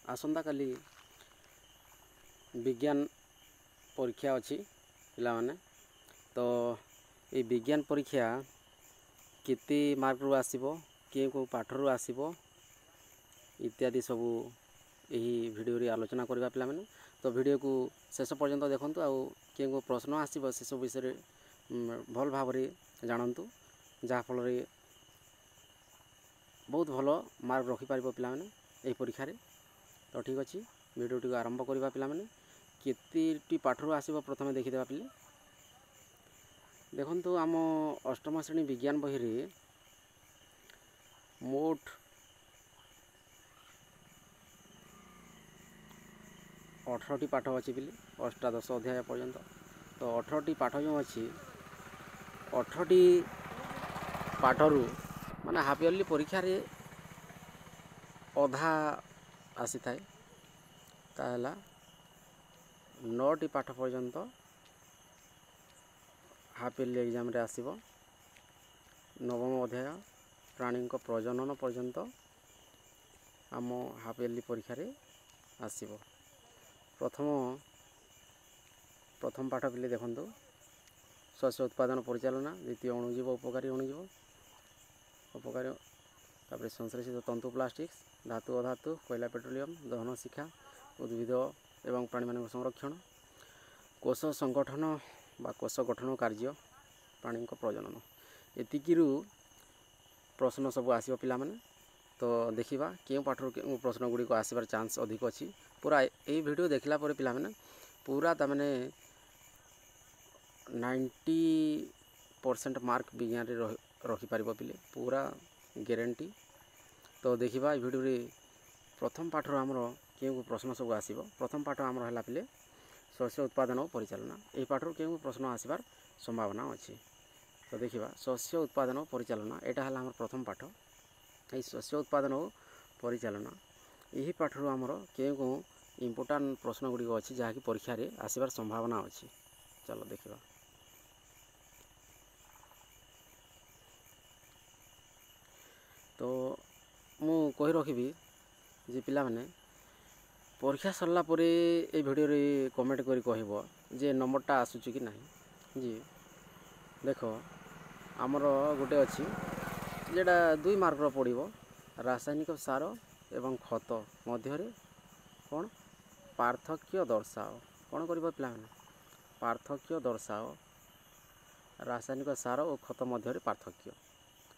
आसंता काली विज्ञान परीक्षा अच्छी पिलाने तो ये विज्ञान परीक्षा केते मार्क रु आसीबो के को पाठ रु आसीबो इत्यादि सबू यही वीडियो रे आलोचना करबा पिला माने तो वीडियो को शेष पर्यंत देखंतु आ के को प्रश्न आसीबो से सब विषय भल भाव रे जानंतु जहा फल रे बहुत भलो मार्क रखि पारिबो पिला माने एही परीक्षा रे। तो ठीक अच्छे वीडियो टी आरंभ करबा पिला माने केतेटी पाठ रु आसीबो प्रथमे देखि देबा पिले देखंतु आम अष्टम श्रेणी विज्ञान बही रे मोट 18टी पाठ अच्छी पिले अष्टादश अध्याय पर्यंत। तो 18टी पाठ जो अच्छी 18टी पाठरू माने हाफ इयरली परीक्षा रे अधा आसी थाए ताहला 9टी पाठ पर्यंत हाफ इयरली एग्जाम रे आसीबो। नवम अध्याय प्राणी को प्रजनन पर्यंत आम हाफ इयरली परीक्षा रे आसीबो। प्रथम पाठ पिले देखंतु शस्य उत्पादन परिचालना, द्वितीय अणुजीव उपकारी अणुजीव उपकारी तापर संश्लेषित तंतु प्लास्टिक्स, धातु अधातु, कोयला पेट्रोलियम, दहन शिक्षा, उद्भिद एवं प्राणी मान संरक्षण, कोष संगठन बा कोष गठन कार्य, प्राणी को प्रजनन एतिकिरु प्रश्न सब आसीबो पिला माने। तो देखिबा केउ पाठर के प्रश्न गुडी को आसीबार चांस अधिक अछि। पूरा ए वीडियो देखला परे पिला माने पूरा त माने 90% मार्क विज्ञान रे रखि पारिबो पिले पूरा गारंटी। तो देखिबा ए वीडियो रे प्रथम पाठ रो हमरो केउ प्रश्न सब आसीबो। प्रथम पाठ हमरो हला पिले शस्य उत्पादन और परिचालना। ए पाठ रो केउ प्रश्न आसीबार संभावना अछि। तो देखिबा शस्य उत्पादन और परिचालना एटा हला हमर प्रथम पाठ। ए शस्य उत्पादन और परिचालना यही पाठ रो हमरो केउ इंपोर्टेंट प्रश्न गुडी अछि जहा कि परीक्षा रे आसीबार संभावना अछि। चलो देखिबा तो मु कहि रखिबी जे पिला माने परीक्षा सरला परे ए वीडियो रे कमेंट करी कहबो जे नंबरटा आसुची कि नाही। जी देखो हमरो गोटे अछि जेडा 2 मार्क रो पडिबो रासायनिक सार एवं खत मध्य रे कोन पार्थक्य दर्शाओ। कोन करबो पिला माने पार्थक्य दर्शाओ रासायनिक सार और खत मध्य रे पार्थक्य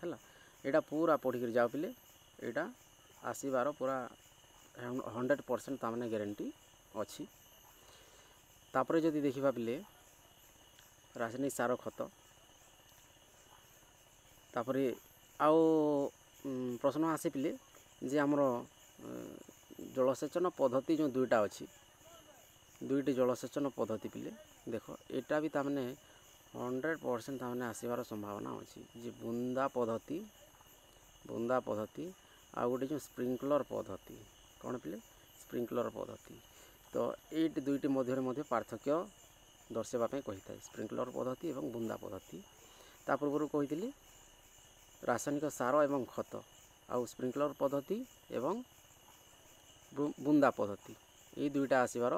हैला एटा पूरा पढ़ी कर जाओ पिले एटा आसीबार पूरा 100% तामने गारंटी अछि। तापरे जदि देखिबा पिले रासायनिक सार खत तापरे आउ प्रश्न आसी पिले जे हमरो जलसेचन पद्धति जो दुईटा अछि दुईटी जलसेचन पद्धति पिले देखो एटा भी तामने 100% तामने आसीबार संभावना अछि। जे बुंदा पद्धति आ गोटे जो स्प्रिंकलर पद्धति कौन पिले स्प्रिंकलर पद्धति। तो एट दुईटी मध्य पार्थक्य दर्शावा पे कहि थाए स्प्रिंकलर पद्धति एवं बुंदा पद्धति। ता पूर्व कहितली रासायनिक सार एवं खत आ स्प्रिंकलर पद्धति एवं बुंदा पद्धति ये दुईटा आसीबार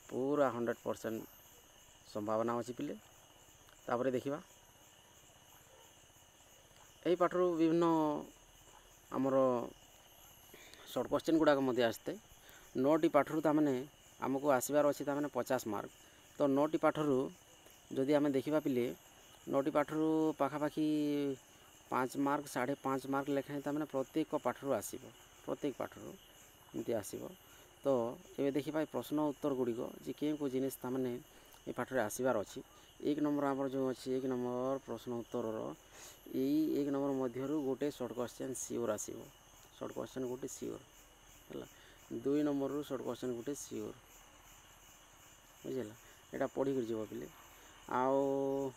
पूरा 100% संभावना अछि पिले। तापरे देखिबा एही पाठरो विभिन्न हमरो शॉर्ट क्वेश्चन गुडा मध्य आसते 9टी पाठरू तामने हमको आसीबार अछि तामने 50 मार्क। तो 9टी पाठरू जदि आमे देखिबा पिले 9टी पाठरू पाखापाखी 5 मार्क 5.5 मार्क लेखाय तामने प्रत्येक पाठरू आसीबो प्रत्येक पाठरू इति आसीबो। तो एबे देखिबा प्रश्न उत्तर गुडी को जे केउ को जिनिस तामने ए पाठ रे आसीबार अछि। 1 नंबर हमर जो अछि 1 नंबर प्रश्न उत्तर रो एई 1 नंबर मध्यरु गोटे शॉर्ट क्वेश्चन सियोर आसीबो शॉर्ट क्वेश्चन गोटे सियोर हला 2 नंबर रु शॉर्ट क्वेश्चन गोटे सियोर बुझिला एटा पढी कर जेबो पिले। आउ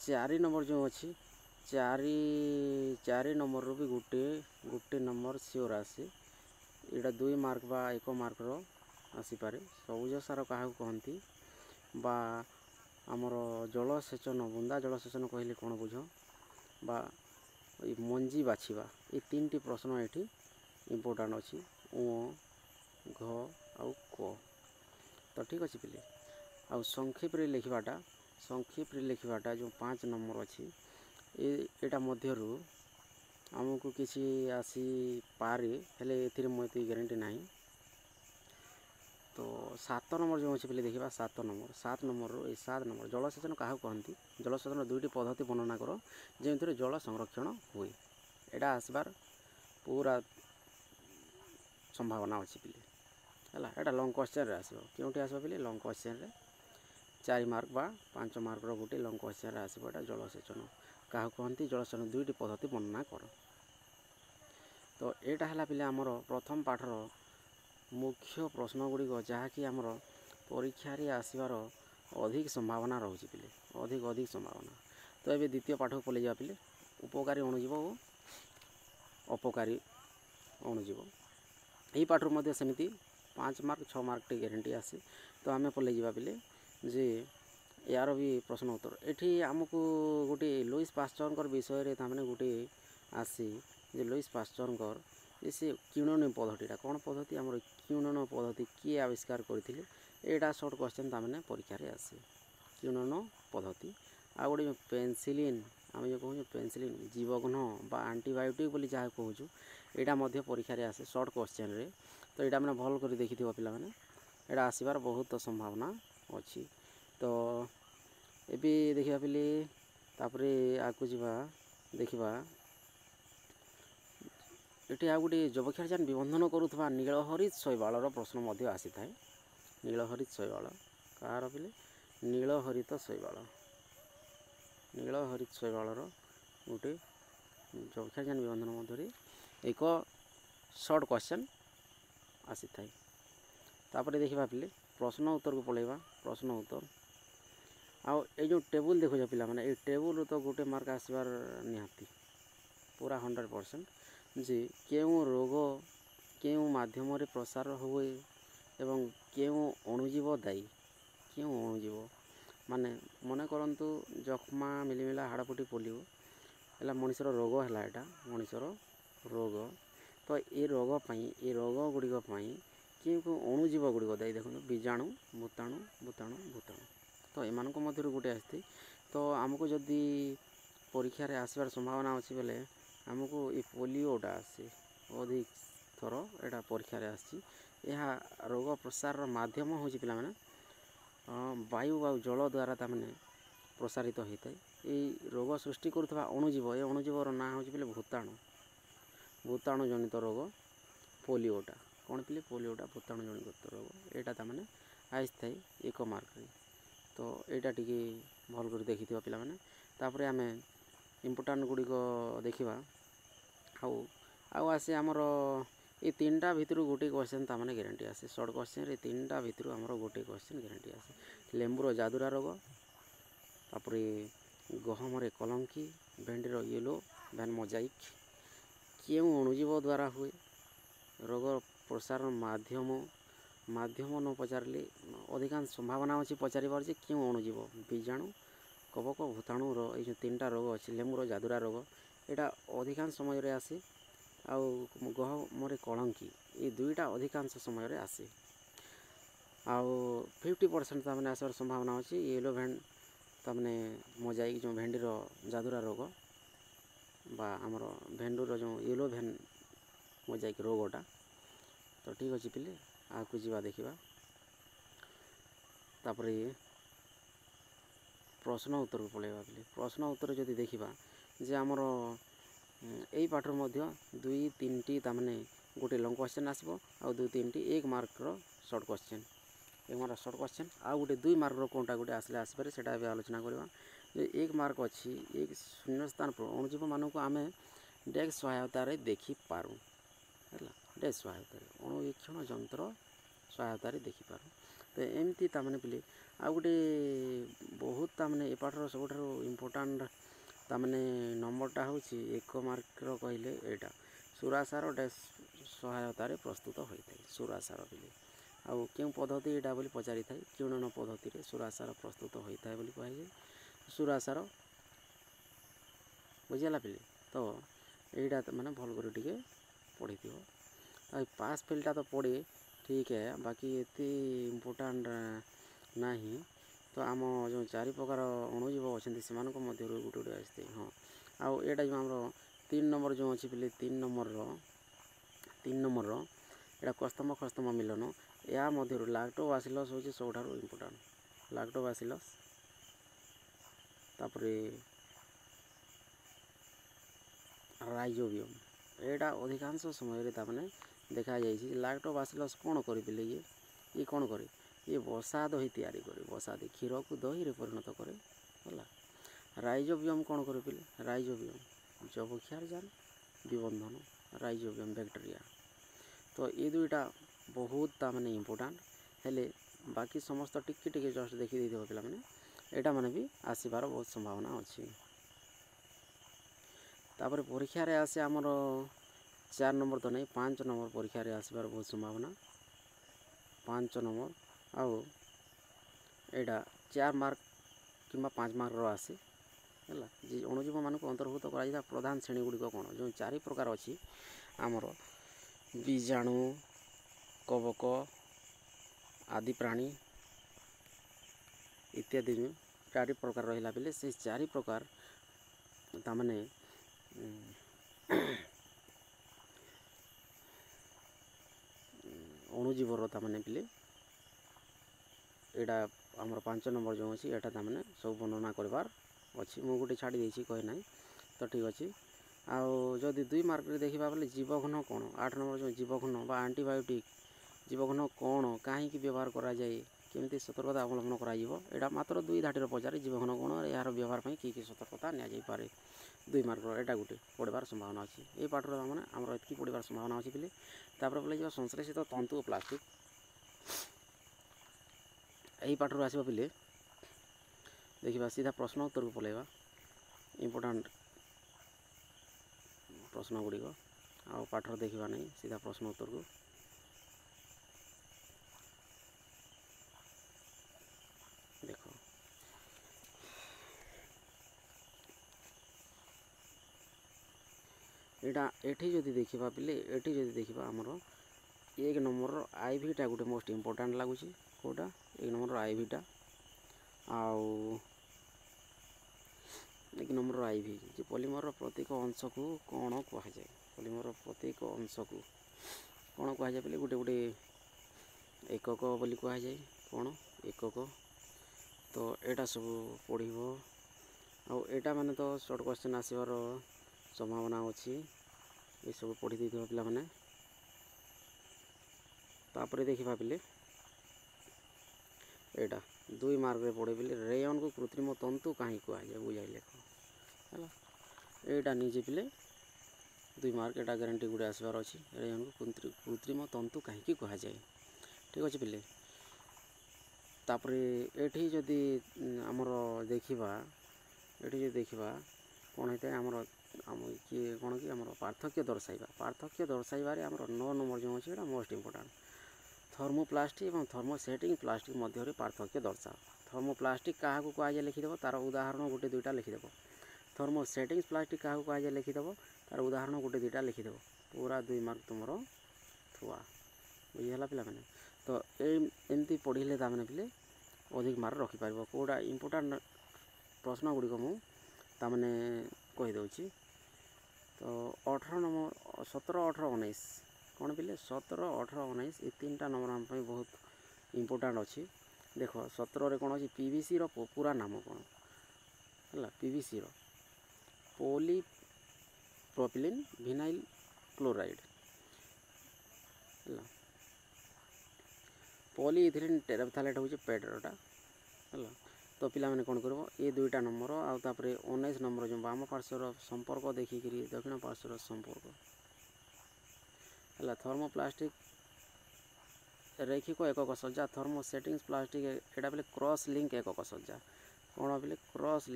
4 नंबर जो अछि 4 नंबर रु भी गोटे नंबर सियोर आसी एटा 2 मार्क बा 1 मार्क रो आसी पारे। सबुज सार काहा कहंती बा हमर जलसेचन बुंदा जलसेचन कहले कोन बुझो बा मंजी बाछिबा ये 3टी प्रश्न एठी इंपोर्टेंट अछि। ଘ ଆଉ କ। ତ ଠିକ୍ ଅଛି ପିଲେ। ଆଉ ସଂକ୍ଷେପରେ ଲେଖିବାଟା ଯେଉଁ 5 ନମ୍ବର ଅଛି ଏଇଟା ମଧ୍ୟରୁ ଆମକୁ କିଛି ଆସିପାରେ, ହେଲେ ଏଥିରେ ମୁଁ ଏତେ ଗ୍ୟାରେଣ୍ଟି ନାହିଁ। ତ 7 ନମ୍ବର ଯେଉଁ ଅଛି ପିଲେ ଦେଖିବା 7 ନମ୍ବରରୁ ଏଇ 7 ନମ୍ବର ଜଳସେଚନ କାହାକୁ କହନ୍ତି? ଜଳସେଚନ ଦୁଇଟି ପଦ୍ଧତି ବର୍ଣ୍ଣନା କର ଯେଉଁଥିରେ ଜଳ ସଂରକ୍ଷଣ ହୁଏ। ଏଇଟା ଆସିବାର ପୁରା ସମ୍ଭାବନା ଅଛି ପିଲେ ହେଲା। ଏଇଟା ଲଙ୍ଗ୍ କ୍ୱେଶ୍ଚନରେ ଆସିବ। କେଉଁଠି ଆସିବ ପିଲେ? ଲଙ୍ଗ୍ କ୍ୱେଶ୍ଚନରେ 4 ମାର୍କ ବା 5 ମାର୍କର ଗୋଟେ ଲଙ୍ଗ୍ କ୍ୱେଶ୍ଚନରେ ଆସିବ। ଏଇଟା ଜଳସେଚନ କାହାକୁ କହନ୍ତି? ଜଳସେଚନ ଦୁଇଟି ପଦ୍ଧତି ବର୍ଣ୍ଣନା କର। ତ ଏଇଟା ହେଲା ପିଲେ ଆମର ପ୍ରଥମ ପାଠର ମୁଖ୍ୟ ପ୍ରଶ୍ନ ଗୁଡ଼ିକ, ଯାହାକି ଆମର ପରୀକ୍ଷାରେ ଆସିବାର ଅଧିକ ସମ୍ଭାବନା ରହୁଛି ପିଲେ, ଅଧିକ ସମ୍ଭାବନା। ତ ଏବେ ଦ୍ୱିତୀୟ ପାଠକୁ ପଳାଇଯିବା ପିଲେ, ଉପକାରୀ ଅଣୁଜୀବ ଓ ଅପକାରୀ ଅଣୁଜୀବ। ଏହି ପାଠରୁ ମଧ୍ୟ ସେମିତି 5 ମାର୍କ 6 ମାର୍କଟି ଗ୍ୟାରେଣ୍ଟି ଆସେ। ତ ଆମେ ପଳାଇଯିବା ପିଲେ ଯେ ୟାର ବି ପ୍ରଶ୍ନ ଉତ୍ତର। ଏଠି ଆମକୁ ଗୋଟେ ଲୁଇସ୍ ପାଶ୍ଚରଙ୍କର ବିଷୟରେ ତାମାନେ ଗୋଟେ ଆସି ଯେ ଲୁଇସ୍ ପାଶ୍ଚରଙ୍କର ସେ କିଣନ ପଦ୍ଧତିଟା କ'ଣ ପଦ୍ଧତି? ଆମର କିଣନ ପଦ୍ଧତି କିଏ ଆବିଷ୍କାର କରିଥିଲେ? ଏଇଟା ସର୍ଟ କ୍ୱେଶ୍ଚନ୍ ତାମାନେ ପରୀକ୍ଷାରେ ଆସେ, କିଣନ ପଦ୍ଧତି। ଆଉ ଗୋଟେ ଯେଉଁ ପେନିସିଲିନ୍, ଆମେ ଯେଉଁ କହୁଛୁ ପେନିସିଲିନ୍ ଜୀବଘ୍ନ ବା ଆଣ୍ଟିବାୟୋଟିକ୍ ବୋଲି ଯାହା କହୁଛୁ, ଏଇଟା ମଧ୍ୟ ପରୀକ୍ଷାରେ ଆସେ ସର୍ଟ କ୍ୱେଶ୍ଚନରେ। ତ ଏଇଟା ମାନେ ଭଲ କରି ଦେଖିଥିବ ପିଲାମାନେ, ଏଇଟା ଆସିବାର ବହୁତ ସମ୍ଭାବନା ଅଛି। ତ ଏବେ ଦେଖିବା ପିଲେ, ତାପରେ ଆଗକୁ ଯିବା ଦେଖିବା ଏଠି ଆଉ ଗୋଟେ ଯବକ୍ଷାରଜାନ ବିବନ୍ଧନ କରୁଥିବା ନୀଳହରିତ ଶୈବାଳର ପ୍ରଶ୍ନ ମଧ୍ୟ ଆସିଥାଏ। ନୀଳହରିତ ଶୈବାଳ କାହାର ପିଲେ? ନୀଳହରିତ ଶୈବାଳର ଗୋଟେ ଯବକ୍ଷାରଜାନ ବିବନ୍ଧନ ମଧ୍ୟରେ ଏକ ସର୍ଟ କ୍ୱେଶ୍ଚନ୍ ଆସିଥାଏ। ତାପରେ ଦେଖିବା ପିଲେ ପ୍ରଶ୍ନ ଉତ୍ତରକୁ ପଳାଇବା। ପ୍ରଶ୍ନ ଉତ୍ତର ଆଉ ଏଇ ଯେଉଁ ଟେବୁଲ୍ ଦେଖୁଛ ପିଲାମାନେ, ଏଇ ଟେବୁଲ୍ରୁ ତ ଗୋଟେ ମାର୍କ ଆସିବାର ନିହାତି ପୁରା 100%, ଯେ କେଉଁ ରୋଗ କେଉଁ ମାଧ୍ୟମରେ ପ୍ରସାର ହୁଏ ଏବଂ କେଉଁ ଅଣୁଜୀବ ଦାୟୀ? କେଉଁ ଅଣୁଜୀବ ମାନେ ମନେ କରନ୍ତୁ ଯକ୍ଷ୍ମା, ମିଳିମିଳା, ହାଡ଼ଫୁଟି, ପୋଲିଓ ହେଲା ମଣିଷର ରୋଗ ହେଲା। ଏଇଟା ମଣିଷର ରୋଗ। ତ ଏ ରୋଗ ଗୁଡ଼ିକ ପାଇଁ କେଉଁ ଅଣୁଜୀବ ଗୁଡ଼ିକ ଦାୟୀ? ଦେଖନ୍ତୁ ବୀଜାଣୁ, ଭୂତାଣୁ। ତ ଏମାନଙ୍କ ମଧ୍ୟରୁ ଗୋଟେ ଆସିଥାଏ। ତ ଆମକୁ ଯଦି ପରୀକ୍ଷାରେ ଆସିବାର ସମ୍ଭାବନା ଅଛି ବୋଲେ ଆମକୁ ଏ ପୋଲିଓଟା ଆସେ ଅଧିକ ଥର, ଏଇଟା ପରୀକ୍ଷାରେ ଆସିଛି। ଏହା ରୋଗ ପ୍ରସାରର ମାଧ୍ୟମ ହେଉଛି ପିଲାମାନେ ବାୟୁ ଆଉ ଜଳ ଦ୍ୱାରା ତାମାନେ ପ୍ରସାରିତ ହୋଇଥାଏ। ଏଇ ରୋଗ ସୃଷ୍ଟି କରୁଥିବା ଅଣୁଜୀବ, ଏ ଅଣୁଜୀବର ନାଁ ହେଉଛି ପିଲେ ଭୂତାଣୁ ଜନିତ ରୋଗ ପୋଲିଓଟା। କ'ଣ ପିଲେ? ପୋଲିଓଟା ଭୂତାଣୁ ଜନିତ ରୋଗ। ଏଇଟା ତାମାନେ ଆସିଥାଏ 1 ମାର୍କରେ। ତ ଏଇଟା ଟିକେ ଭଲ କରି ଦେଖିଥିବା ପିଲାମାନେ। ତାପରେ ଆମେ ଇମ୍ପୋର୍ଟାଣ୍ଟ ଗୁଡ଼ିକ ଦେଖିବା। ଆଉ ଆସେ ଆମର ଏ 3ଟା ଭିତରୁ ଗୋଟେ କ୍ୱେଶ୍ଚନ୍ ତାମାନେ ଗ୍ୟାରେଣ୍ଟି ଆସେ। ସର୍ଟ କ୍ୱେଶ୍ଚନରେ 3ଟା ଭିତରୁ ଆମର ଗୋଟେ କ୍ୱେଶ୍ଚନ୍ ଗ୍ୟାରେଣ୍ଟି ଆସେ। ଲେମ୍ବୁର ଜାଦୁରା ରୋଗ, ତାପରେ ଗହମରେ କଲଙ୍କି, ଭେଣ୍ଡିର ୟେଲୋ ଭେନ୍ ମୋଜାଇକ୍ କେଉଁ ଅଣୁଜୀବ ଦ୍ୱାରା ହୁଏ? ରୋଗ ପ୍ରସାର ମାଧ୍ୟମ ନ ପଚାରିଲେ ଅଧିକାଂଶ ସମ୍ଭାବନା ଅଛି ପଚାରିବାର ଯେ କେଉଁ ଅଣୁଜୀବ? ବୀଜାଣୁ, କବକ, ଭୂତାଣୁର ଏଇ ଯେଉଁ 3ଟା ରୋଗ ଅଛି। ଲେମ୍ବୁର ଜାଦୁରା ରୋଗ ଏଇଟା ଅଧିକାଂଶ ସମୟରେ ଆସେ। ଆଉ ଗହମରେ କଳଙ୍କି ଏଇ 2ଟା ଅଧିକାଂଶ ସମୟରେ ଆସେ। ଆଉ 50% ତାମାନେ ଆସିବାର ସମ୍ଭାବନା ଅଛି ୟେଲୋ ଭେନ୍ ତାମାନେ ମୋଜାଇକ୍, ଯେଉଁ ଭେଣ୍ଡିର ଜାଦୁରା ରୋଗ ବା ଆମର ଭେଣ୍ଡୁର ଯେଉଁ ୟେଲୋ ଭେନ୍ ମୋଜାଇକ୍ ରୋଗଟା। ତ ଠିକ୍ ଅଛି ପିଲେ, ଆଗକୁ ଯିବା ଦେଖିବା। ତାପରେ ପ୍ରଶ୍ନ ଉତ୍ତରକୁ ପଳାଇବା ପିଲେ। ପ୍ରଶ୍ନ ଉତ୍ତର ଯଦି ଦେଖିବା ଯେ ଆମର ଏଇ ପାଠରୁ ମଧ୍ୟ 2-3ଟି ତାମାନେ ଗୋଟେ ଲଙ୍ଗ୍ କ୍ୱେଶ୍ଚନ୍ ଆସିବ ଆଉ 2-3ଟି 1 ମାର୍କର short question. 1 mark short question ଆଉ ଗୋଟେ 2 ମାର୍କର କେଉଁଟା ଗୋଟେ ଆସିପାରେ, ସେଇଟା ଏବେ ଆଲୋଚନା କରିବା। ଯେ 1 ମାର୍କ ଅଛି, 1 ଶୂନ୍ୟସ୍ଥାନ ଅଣୁଜୀବମାନଙ୍କୁ ଆମେ ଡେସ୍କ ସହାୟତାରେ ଦେଖିପାରୁ ହେଲା। ଡେସ୍କ ସହାୟତାରେ ଅଣୁବୀକ୍ଷଣ ଯନ୍ତ୍ର ସହାୟତାରେ ଦେଖିପାରୁ। ତ ଏମିତି ତାମାନେ ପିଲେ ଆଉ ଗୋଟେ ବହୁତ ତାମାନେ ଏ ପାଠର ସବୁଠାରୁ ଇମ୍ପୋର୍ଟାଣ୍ଟ ତାମାନେ ନମ୍ବରଟା ହେଉଛି 1 ମାର୍କର କହିଲେ ଏଇଟା ସୁରାସାର ଡେସ୍କ ସହାୟତାରେ ପ୍ରସ୍ତୁତ ହୋଇଥାଏ। ସୁରାସାର ପିଲେ ଆଉ କେଉଁ ପଦ୍ଧତି ଏଇଟା ବୋଲି ପଚାରିଥାଏ? କିଣନ ପଦ୍ଧତିରେ ସୁରାସାର ପ୍ରସ୍ତୁତ ହୋଇଥାଏ ବୋଲି କୁହାଯାଏ। ସୁରାସାର ବୁଝିଗଲା ପିଲେ। ତ ଏଇଟା ମାନେ ଭଲ କରି ଟିକେ ପଢ଼ିଥିବ। ତ पास फेलटा तो पड़े ठीक है बाकी एते इम्पोर्टाट नहीं तो आम जो चारि प्रकार अणुजीव अच्छा से गोटे गोटे आसते हाँ आउ एटा जो आम 3 नंबर जो अच्छी पे 3 नंबर एटा कस्तम खस्तम मिलन या मध्य लैक्टोबासिलस हूँ सबुठ इम्पोर्टाट लैक्टोबासिलस तापर राइजोबियम एटा अधिकांश समय ताने देखा जाइए लैक्टोबासिलस कौन करें ये कौन करे ये बसा दही तैयारी करे बसा दही क्षीर को दही रे परिणत करे है राइजोबियम कौन करे पिले राइजोबियम जबक्षार जान विबंधन राइजोबियम बैक्टेरिया तो ये दुईटा बहुत ताने इम्पोर्टाट हेले बाकी समस्त टिके टिके जस्ट देखी देते पिला माने एटा माने भी आसबार बहुत संभावना अच्छी तापर परीक्षा रे आसे आमर 4 नंबर तो नहीं 5 नंबर परीक्षा रे आसबार बहुत संभावना 5 नंबर आउ एटा 4 मार्क कि 5 मार्क रो आसे है जी अणुजीव मान अंतर्भुक्त कर प्रधान श्रेणी गुड़िक कौन जो 4 प्रकार अच्छी आमर बीजाणु कवक आदि प्राणी इत्यादि 4 प्रकार रहा बेले से 4 प्रकार ताने अणुजीवर ताने पिले एटा आमर 5 नंबर जो अच्छी एटा ताने सब वर्णना करवार अच्छी मु गोटे छाड़ी देछि कहे ना तो ठीक अच्छे आउ जदि 2 मार्क रे देखा बोले जीवघन कौन 8 नंबर जो जीवघन बा आंटीबायोटिक जीवघन कौन कहीं व्यवहार करा जाए केमती सतर्कता अवलंबन करा मात्र 2 धाटीर पचारे जीवघन कौन यार व्यवहार कि सतर्कता निपारे 2 मार्क एटा गोटे पढ़वार संभावना अच्छी ये पाठर मैंने आमर एतकी पढ़वार संभावना अच्छी पिले तापर बोले संश्लेषित तंतु और प्लास्टिक यही पाठर आसवा पिले देखा सीधा प्रश्न उत्तर को पलैवा इम्पोर्टाट प्रश्न गुड़िक आ पाठर देखा नहीं सीधा प्रश्न उत्तर को देख एटा एठी जदि देखा पिले एठी जदि देखा आमर 1 नंबर आईवीटा गोटे मोस्ट इम्पोर्टाट लगुच कौटा 1 नंबर आईवीटा आउ 1 नंबर आईवी जे पॉलीमर प्रत्येक अंश को कौन कहुए पॉलीमर प्रत्येक अंश को कौन कहुए बोले गोटे गोटे एकक बोली कहुए कौन एकक तो एटा सब पढ़ आउ एटा माने तो शॉर्ट क्वेश्चन आसबार संभावना अच्छी ये सब पढ़ी दे पिला माने तापर देखा पिले एटा 2 मार्क रे पढ़े पिले रेयन को कृत्रिम तंतु कहीं कहुए बुझाई लेख है एटा निजे पिले 2 मार्क एटा गारंटी गुड़े आसबार अच्छी रेयन को कृत्रिम तंतु कहीं कहुए ठीक अच्छे पिले तापर एठी जदि आमर देखा ये देखा कौन होता है आमर आम किए कौन कि आमर पार्थक्य दर्शाइबार आमर 9 नंबर जो अच्छे मोस्ट इम्पोर्टाट थर्मोप्लास्टिक और थर्मोसेटिंग प्लास्टिक मध्य पार्थक्य दर्शाओ थर्मोप्लास्टिक क्या कहुए लिखिदेव तार उदाहरण गोटे 2टा लिखिदेव थर्मोसेटिंग प्लास्टिक क्या कहुए लिखिदेव तार उदाहरण गोटे 2टा लिखिदेव पूरा 2 मार्क तुम थुआ बुझीगला पिला माने तो एमती पढ़ले ताने पिले अधिक मार्क रखिपार कौटा इम्पोर्टाट प्रश्न गुड़िक मुझे कहीदे तो 18 नंबर 17 18 19 कौन पिले 17 18 19 ये 3टा नंबर आम बहुत इम्पोर्टाट अच्छी देख 17 रे कौन अच्छी पीवीसी रो पूरा नाम कौन है पीवीसी रो पॉली प्रोपिलीन विनाइल क्लोराइड है पॉलीइथिलीन टेराफ्थालेट हूँ पेड्रोटा है तो पिला माने कौन कर ये 2टा नंबर आउे 19 नंबर जो बाम पार्श्वर संपर्क देखिक दक्षिण पार्श्वर संपर्क है थर्मोप्लास्टिक रैखिक एकक सज्जा थर्मोसेटिंग प्लास्टिक एटा बोले क्रॉस लिंक एकक सज्जा कौन बोले क्रॉस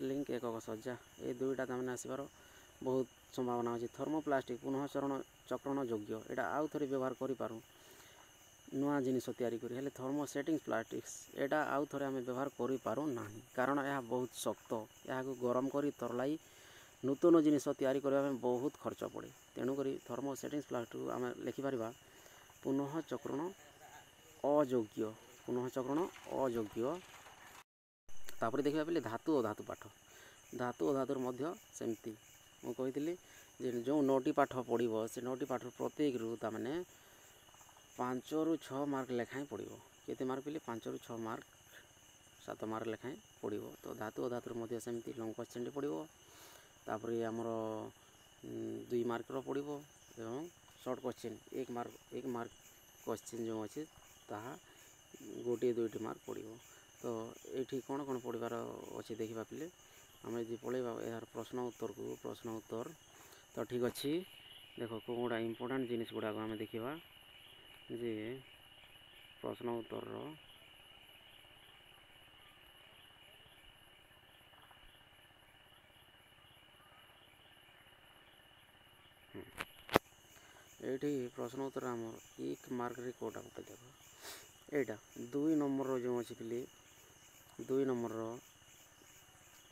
लिंक एकक सज्जा ये 2टा ताने आसबार बहुत संभावना अच्छी थर्मोप्लास्टिक पुनः चक्रण योग्य एटा आउ थे व्यवहार करूँ नुआ जिनिस तैयारी करी हेले थर्मोसेटिंग प्लास्टिक्स एटा आउ थे आम व्यवहार करूँ ना कारण यह बहुत शक्त या गरम कर तरलाई नूतन जिनिस तैयारी करने बहुत खर्च पड़े। तेणुक थर्मोसेटिंग फ्लास्क आम लिखिपर पुनः चक्रण अयोग्य, पुनः चक्रण अयोग्य। तापर देखा पे धातु अधातु पाठ, धातु अधातुर मध्य सेमती मुझे जे जो 9टी पाठ पढ़ो से 9टी पाठ प्रत्येक रू ताने 5 ରୁ 6 मार्क लेखाएं पड़ो। केते मार्क पे 5 ରୁ 6 मार्क 7 मार्क लेखाएं पड़ो। तो धातु अधातुर मध्य सेमती लंग क्वेश्चन पड़ो। तापर आमर 2 मार्क पड़ो एवं शॉर्ट क्वेश्चन 1 मार्क क्वेश्चन जो अच्छे ताहा गोटे 2टी मार्क पड़ो। तो ये कौन कौन पढ़ार अच्छे देखा पे आम यदि पढ़ेबा यार प्रश्न उत्तर को, प्रश्न उत्तर तो ठीक अच्छे। देख कौन गुड़ा इम्पोर्टाट जिनिस गुड़ाक आम देखा जे प्रश्न उत्तर ये प्रश्न उत्तर आम 1 मार्क रे कोटा गोटे देख एटा 2 नंबर जो अच्छे पे 2 नंबर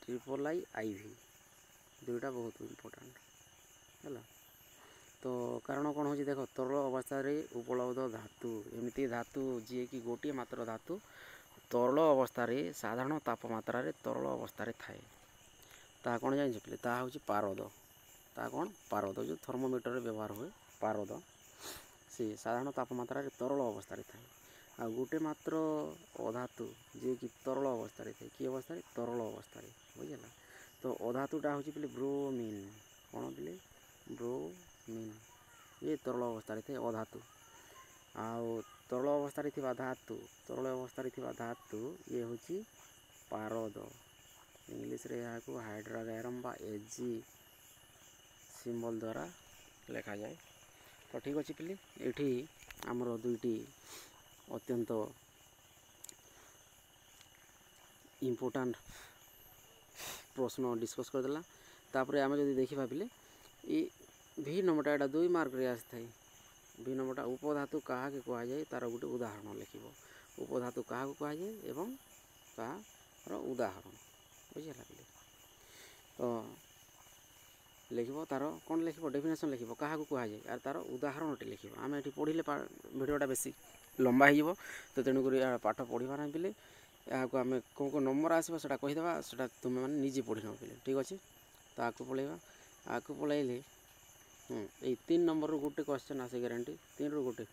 IIIV दुईटा बहुत इम्पोर्टाट है। तो कारण कौन हो देख तरल अवस्था उपलब्ध धातु एमती धातु जी कि गोटे मात्र धातु तरल अवस्था साधारण तापमात्रा तरल अवस्था थाए ता कौन जान पे ता हूँ पारद, ता कौन पारद जो थर्मोमीटर व्यवहार हुए पारद से साधारण तापमात्रा तरल अवस्था थाए। आ गोटे मात्र अधातु जी कि तरल अवस्था थाए कि अवस्था तरल अवस्था बुझेगा। तो अधातुटा हूँ पे ब्रोमीन, कौन पे ब्रोमीन ये तरल अवस्था थे अधातु। आउ तरल अवस्था धातु, तरल अवस्था धातु ये हूँ पारद, इंग्लीश रे यहाँ को हाइड्रोगैरम बा Ag सिंबल द्वारा लिखा जाए। तो ठीक अच्छे पे ये आमर दुईटी अत्यंत इम्पोर्टाट प्रश्न डिस्कस करदेला। तापर आम जो देखा पे ये भी नंबरटा एटा 2 मार्क रे आसी भी नंबरटा उपधातु क्या कह जाए तार गोटे उदाहरण लिख उपधातु क्या कह जाए एवं तार उदाहरण बुझेगा पे। तो लिख तार कौन लिख डेफिनेशन लिख क्या कह जाए और तार उदाहरण टे लिख आम ये पढ़ले भिडियोटा बेसी लंबा हो। तो तेणुक पाठ पढ़ा ना पे यहाँ को आम कौन कौन नंबर आसो से कहीदेवा से तुम मैंने निजे पढ़ी न पे ठीक अच्छे। तो आगे पलैया आगे पलैले ये 3 नंबर गोटे क्वेश्चन आसे ग्यारंटी 3 रू गोटे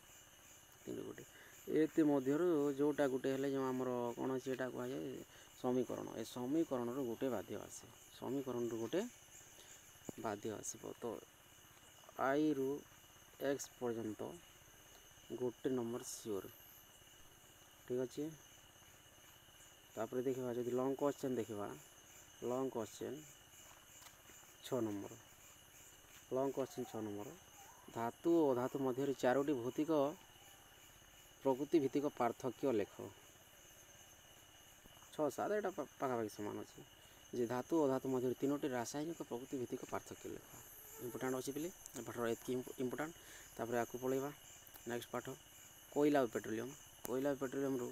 ये मध्य जोटा गोटे है जो आमर कौन अच्छे कह जाए समीकरण, ए समीकरण गोटे बाध्य आसे, समीकरण गोटे बाध्य आसो। तो I रू X पर्यंत गोटे नंबर सियोर ठीक अच्छे। तापर देखा जो लंग क्वेश्चन देखा long question 6 number, long question 6 number धातु और अधातु मध्य 4टी भौतिक प्रकृति भित्तिक पार्थक्य लेख 6-7 एटा पाखापाखि सामान अच्छे जे धातु और अधातु मध्य 3टी रासायनिक प्रकृति भित्तिक पार्थक्य लेख इम्पोर्टाट अच्छे पे पाठर एतकी इम्पोर्टाट। तापर आगे पलैबा नेक्स्ट पाठ कोयला और पेट्रोलियम, कोयला और पेट्रोलियम रू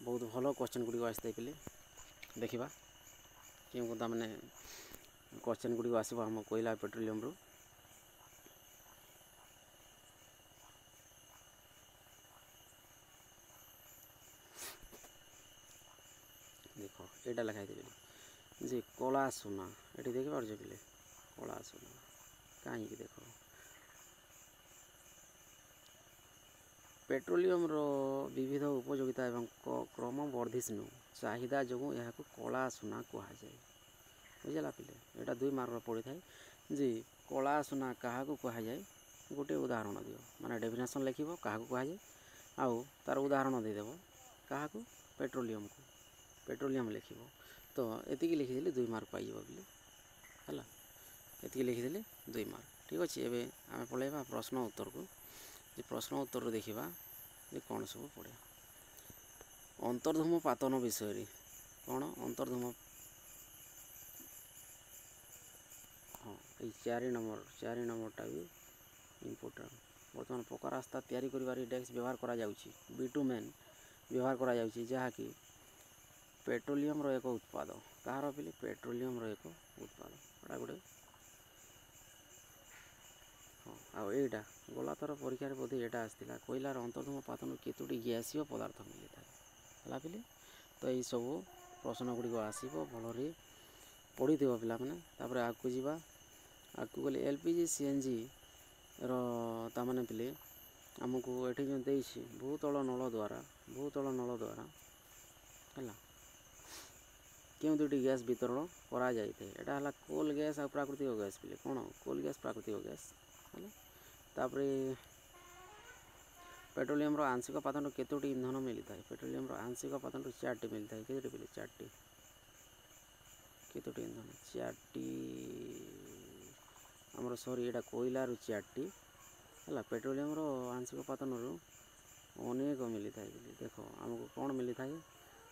बहुत भल क्वेश्चन गुड़ी आसते पे देखा क्यों ताने क्वेश्चन गुड़ी आसो आम कोयला पेट्रोलियम रू। देख यहाँ लिखाई देवे जे कला सुना ये देख पार्ज पे कला सुना कहीं देख पेट्रोलियम रो विविध उपयोगिता एवं क्रम वर्धिष्णु चाहिदा जो यहाँ कला सुना कह जाए बुझेगा पे। यहाँ 2 मार्क पड़ी था जे कला सुना क्या कह जाए गोटे उदाहरण दियो माने डेफिनेशन लिख क्या कह जाए आउ तार उदाहरण देदेव क्या पेट्रोलियम को पेट्रोलियम लिख। तो ये लिखिदेले 2 मार्क पाई बोले है ये लिखिदेले 2 मार्क ठीक अच्छे। एवं आम पलैबा प्रश्न उत्तर को प्रश्न उत्तर देखा कौन सब पड़े अंतर्धूम पातन विषय कौन अंतर्धूम हाँ ये 4 नंबरटा भी इम्पोर्टाट। बर्तमान पक्का रास्ता तैयारी कर डेस्क व्यवहार करा जाउछि बिटुमेन व्यवहार करा जाउछि जहाँकि पेट्रोलियम एक उत्पाद कहार पिले पेट्रोलियम एक उत्पाद एटा गोटे हाँ आईटा गला थर परीक्षार बोधे यहाँ आसाला कोयलार अंतर्धूम पातन केतोटी गैसीय पदार्थ मिलता है पिले तो यही सब प्रश्न गुड़िक आसो भल पढ़ी थ पे आगे जावा आगे गले एलपीजी सीएनजी रे पिले आमको ये जो देसी भूतल नल द्वारा है क्यों दुटी गैस वितरण करा है कोल गैस और प्राकृतिक गैस पिले कौन कोल गैस प्राकृतिक गैस है तापरे पेट्रोलियम आंशिक पातन केतोटी इंधन मिलता है पेट्रोलियम आंशिक पातन 4टी मिलता है केतोटी पिले 4टी केतोटी इंधन 4टी आमर सॉरी एटा कोयला 4टी है पेट्रोलियम आंशिक पातन अनेक मिलता है देखो आमको कौन मिलता है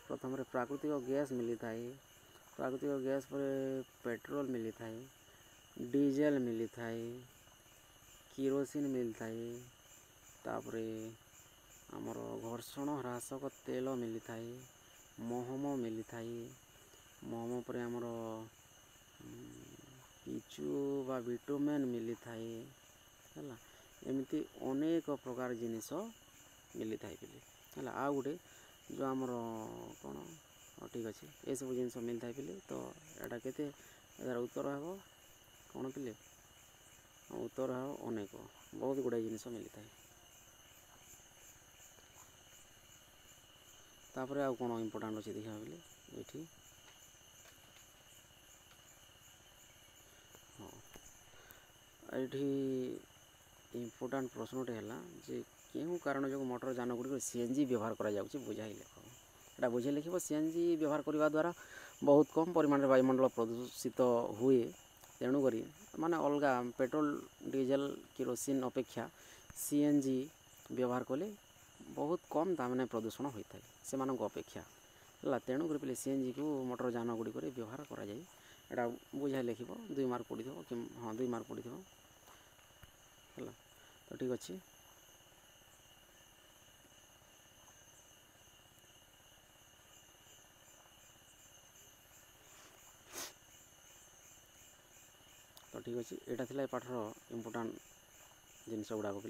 प्रथम प्राकृतिक गैस मिलता है प्राकृतिक गैस पर पेट्रोल मिलता है डीजेल मिलता है किरोसिन मिलता है तापरे आमर घर्षण ह्रासक तेल मिलता है महम मिलता है महम पर आमर पिचु बा विटामिन मिलता है एमती अनेक प्रकार जिनिस मिलता है पिले है आ गोटे जो आमर कौन ठीक अच्छे ये सब जिन मिलता है पिले तो यहाँ के उत्तर हे कौन पिले उत्तर हे अनेक बहुत गुड़ाई जिन मिलता है तापर आउ कौन इम्पोर्टाट अच्छे देखा बोले ये हाँ ये इम्पोर्टाट प्रश्नटे है जे क्यों कारण जो मोटर जान गुड़िक सीएनजी व्यवहार करा बुझाई लिख एटा बुझे लिख सीएनजी व्यवहार करने द्वारा बहुत कम परिमाण वायुमंडल प्रदूषित हुए तेणुक माने अलग पेट्रोल डीजेल किरोसिन अपेक्षा सीएनजी व्यवहार कले बहुत कम ताने प्रदूषण होता है से अपेक्षा है तेणुक पे सीएनजी को मोटर जान गुड़िक व्यवहार करा बुझाई लिख 2 मार्क पड़ी थो हाँ 2 मार्क पड़ी थो है तो ठीक अच्छे तो ठीक अच्छे यहाँ थी पाठर इम्पोर्टाट जिनस गुड़ाक पे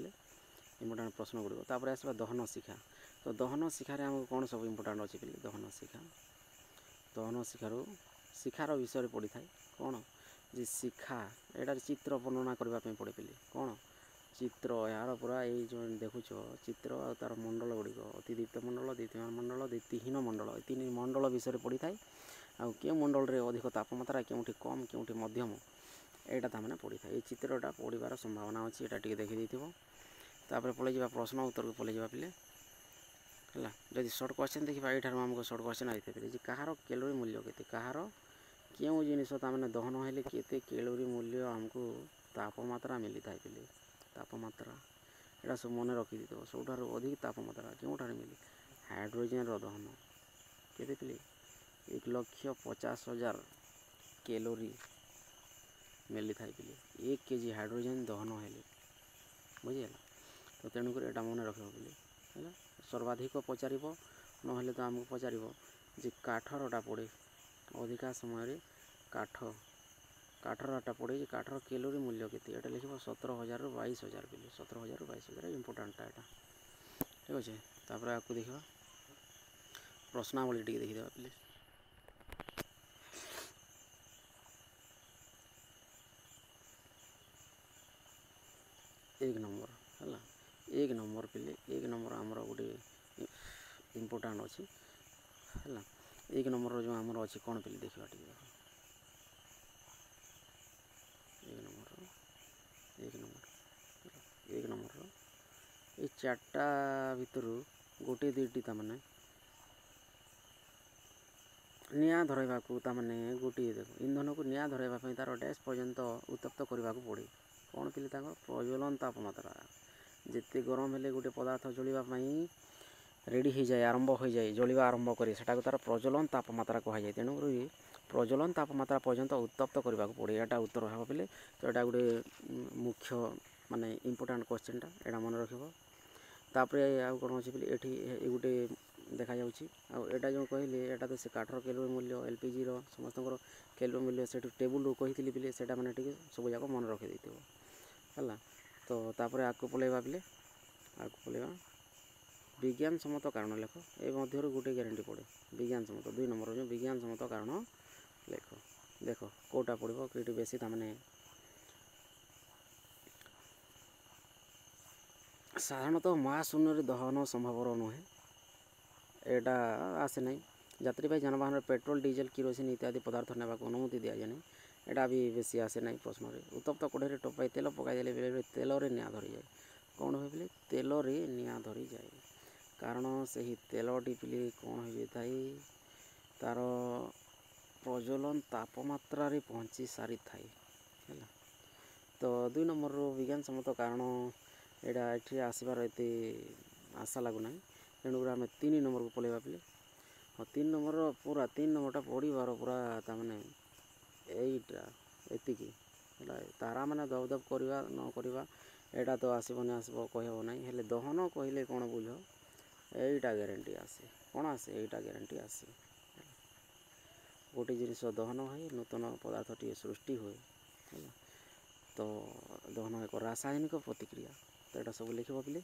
इम्पोर्टाट प्रश्न गुड़िक तापर आसवा दहन शिक्षा तो दहन शिक्षार आमको कौन सब इम्पोर्टाट अच्छे पे दहन शिक्षार शिक्षार विषय पड़ी था कौन जे शिक्षा यार चित्र वर्णना करने पड़े पे कौन चित्र यार पूरा ये जो देखुच चित्र और तार मंडल गुड़िक अति दीप्त मंडल द्वितीय मंडल द्वितीयहीन मंडल ये 3 मंडल विषय पड़ी था आउ क्यों मंडल रे अधिक तापमात्रा क्योंटी कम क्योंटी मध्यम यहाँ ताने पड़ी था ये चित्रटा पढ़ार संभावना अच्छी यहाँ टे देखी तापर पलि जा प्रश्न उत्तर को पलि जा पे है जब सर्ट क्वेश्चन देखा ये आमको सर्ट क्वेश्चन आते पे कहार कैलोरी मूल्य के कहार क्यों जिनस दहन हेले केते कैलोरी मूल्य आमको तापमात्रा मिलता है पे तापमात्रा यहाँ सब मन रखी दी सब अधिक तापमात्रा क्योंठार मिले हाइड्रोजेन दहन केते पे 1,50,000 कैलोरी मिलता है पे 1 केजी हाइड्रोजेन दहन हेले बुझीगला तो तेणुक यहाँ मन रख है सर्वाधिक पचार ना तो आमको पचार जे काठरटा पड़े अधिका समय काठरटा पड़े काठर कैलोरी मूल्य के लिख 17,000 ରୁ 22,000 पे 17,000 ରୁ 22,000 इम्पोर्टाटा यहाँ ठीक अच्छे तापर आपको देखा प्रश्नावली टी देखीदे पे 1 नंबर है 1 नंबर पे 1 नंबर आमर गोटे इम्पोर्टाट अच्छी है 1 नंबर जो आमर अच्छी कौन पे देखा टी 1 नंबर ये 4टा भितर गोटे 2टी तमाने निआ धरवा को गोटे देख इंधन को निआ धरवाई तार डैश पर्यंत उत्तप्त करने को पड़े कौन पे प्रज्वलन तापमात्रा जिते गरम हेले गोटे पदार्थ जलिवाई रेडी हो जाए आरंभ हो जाए जलिवा आरंभ करे सेटा को तार प्रज्वलन तापमात्रा कहुए तेणुक प्रज्वलन तापमात्रा पर्यंत उत्तप्त करने को पड़े यहाँ उत्तर हे पे तो यहाँ गोटे मुख्य माने इम्पोर्टाट क्वेश्चनटा यहाँ मन रख तापर आउ कौन अच्छे पे ये गोटे ଦେଖାଯାଉଛି। ଆଉ ଏଇଟା ଯେଉଁ କହିଲି ଏଇଟା ତ ସେ କାଠର କ୍ୟାଲୋରୀ ମୂଲ୍ୟ LPGର ସମସ୍ତଙ୍କର କ୍ୟାଲୋରୀ ମୂଲ୍ୟ ସେଠୁ ଟେବୁଲରୁ କହିଥିଲି ବିଲେ ସେଇଟା ମାନେ ଟିକେ ସବୁ ଯାକ ମନେ ରଖିଦେଇଥିବ ହେଲା। ତ ତାପରେ ଆଗକୁ ପଳେଇବା ବିଲେ ଆଗକୁ ପଳେଇବା ବିଜ୍ଞାନ ସମ୍ମତ କାରଣ ଲେଖ। ଏ ମଧ୍ୟରୁ ଗୋଟେ ଗ୍ୟାରେଣ୍ଟି ପଡ଼େ ବିଜ୍ଞାନ ସମ୍ମତ 2 ନମ୍ବର ଯେଉଁ ବିଜ୍ଞାନ ସମ୍ମତ କାରଣ ଲେଖ। ଦେଖ କେଉଁଟା ପଡ଼ିବ କେଉଁଠି ବେଶୀ ତାମାନେ ସାଧାରଣତଃ ମହାଶୂନ୍ୟରେ ଦହନ ସମ୍ଭବର ନୁହେଁ। ଏଇଟା ଆସେ ନାହିଁ। ଯାତ୍ରୀବାହୀ ଯାନବାହନରେ ପେଟ୍ରୋଲ ଡିଜେଲ କିରୋସିନ ଇତ୍ୟାଦି ପଦାର୍ଥ ନେବାକୁ ଅନୁମତି ଦିଆଯାଏ ନାହିଁ। ଏଇଟା ବି ବେଶୀ ଆସେ ନାହିଁ ପ୍ରଶ୍ନରେ। ଉତ୍ତପ୍ତ କଢ଼େଇରେ ଟୋପାଏ ତେଲ ପକାଇଦେଲେ ବେଳେବେଳେ ତେଲରେ ନିଆଁ ଧରିଯାଏ। କ'ଣ ହୁଏ ବୋଲେ ତେଲରେ ନିଆଁ ଧରିଯାଏ। କାରଣ ସେହି ତେଲଟି ପିଲେ କ'ଣ ହୋଇଯାଇଥାଏ ତା'ର ପ୍ରଜ୍ୱଳନ ତାପମାତ୍ରାରେ ପହଞ୍ଚି ସାରିଥାଏ ହେଲା। ତ 2 ନମ୍ବରରୁ ବିଜ୍ଞାନ ସମ୍ମତ କାରଣ ଏଇଟା ଏଠି ଆସିବାର ଏତେ ଆଶା ଲାଗୁନାହିଁ। ତେଣୁକରି ଆମେ 3 ନମ୍ବରକୁ ପଳେଇବା ପିଲେ। ହଁ 3 ନମ୍ବରର ପୁରା 3 ନମ୍ବରଟା ପଢ଼ିବାର ପୁରା ତାମାନେ ଏଇଟା ଏତିକି ହେଲା। ତାରା ମାନେ ଦବ ଦବ କରିବା ନ କରିବା ଏଇଟା ତ ଆସିବନି ଆସିବ କହିହେବ ନାହିଁ। ହେଲେ ଦହନ କହିଲେ କ'ଣ ବୁଝ ଏଇଟା ଗ୍ୟାରେଣ୍ଟି ଆସେ। କ'ଣ ଆସେ ଏଇଟା ଗ୍ୟାରେଣ୍ଟି ଆସେ। ଗୋଟେ ଜିନିଷ ଦହନ ହୁଏ ନୂତନ ପଦାର୍ଥଟିଏ ସୃଷ୍ଟି ହୁଏ ହେଲା। ତ ଦହନ ଏକ ରାସାୟନିକ ପ୍ରତିକ୍ରିୟା। ତ ଏଇଟା ସବୁ ଲେଖିବ ପିଲେ।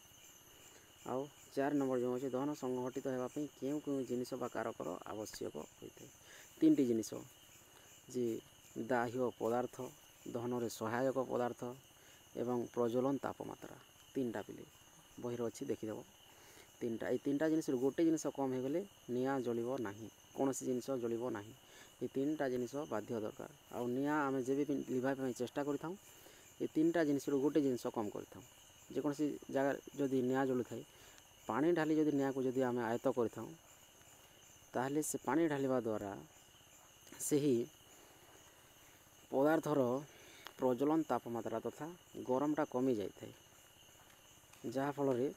ଆଉ 4 ନମ୍ବର ଯେଉଁ ଅଛି ଦହନ ସଂଘଟିତ ହେବା ପାଇଁ କେଉଁ କେଉଁ ଜିନିଷ ବା କାରକର ଆବଶ୍ୟକ ହୋଇଥାଏ। 3ଟି ଜିନିଷ ଯେ ଦାହ୍ୟ ପଦାର୍ଥ ଦହନରେ ସହାୟକ ପଦାର୍ଥ ଏବଂ ପ୍ରଜ୍ୱଳନ ତାପମାତ୍ରା। 3ଟା ପିଲେ ବହିରେ ଅଛି ଦେଖିଦେବ। 3ଟା ଏଇ 3ଟା ଜିନିଷରୁ ଗୋଟେ ଜିନିଷ କମ୍ ହୋଇଗଲେ ନିଆଁ ଜଳିବ ନାହିଁ। କୌଣସି ଜିନିଷ ଜଳିବ ନାହିଁ। ଏ 3ଟା ଜିନିଷ ବାଧ୍ୟ ଦରକାର। ଆଉ ନିଆଁ ଆମେ ଯେବେ ବି ଲିଭାଇବା ପାଇଁ ଚେଷ୍ଟା କରିଥାଉ ଏ 3ଟା ଜିନିଷରୁ ଗୋଟେ ଜିନିଷ କମ୍ କରିଥାଉ। ଯେକୌଣସି ଜାଗାରେ ଯଦି ନିଆଁ ଜଳୁଥାଏ ପାଣି ଢାଲି ଯଦି ନିଆଁକୁ ଯଦି ଆମେ ଆୟତ୍ତ କରିଥାଉ ତାହେଲେ ସେ ପାଣି ଢାଳିବା ଦ୍ୱାରା ସେହି ପଦାର୍ଥର ପ୍ରଜ୍ୱଳନ ତାପମାତ୍ରା ତଥା ଗରମଟା କମିଯାଇଥାଏ। ଯାହାଫଳରେ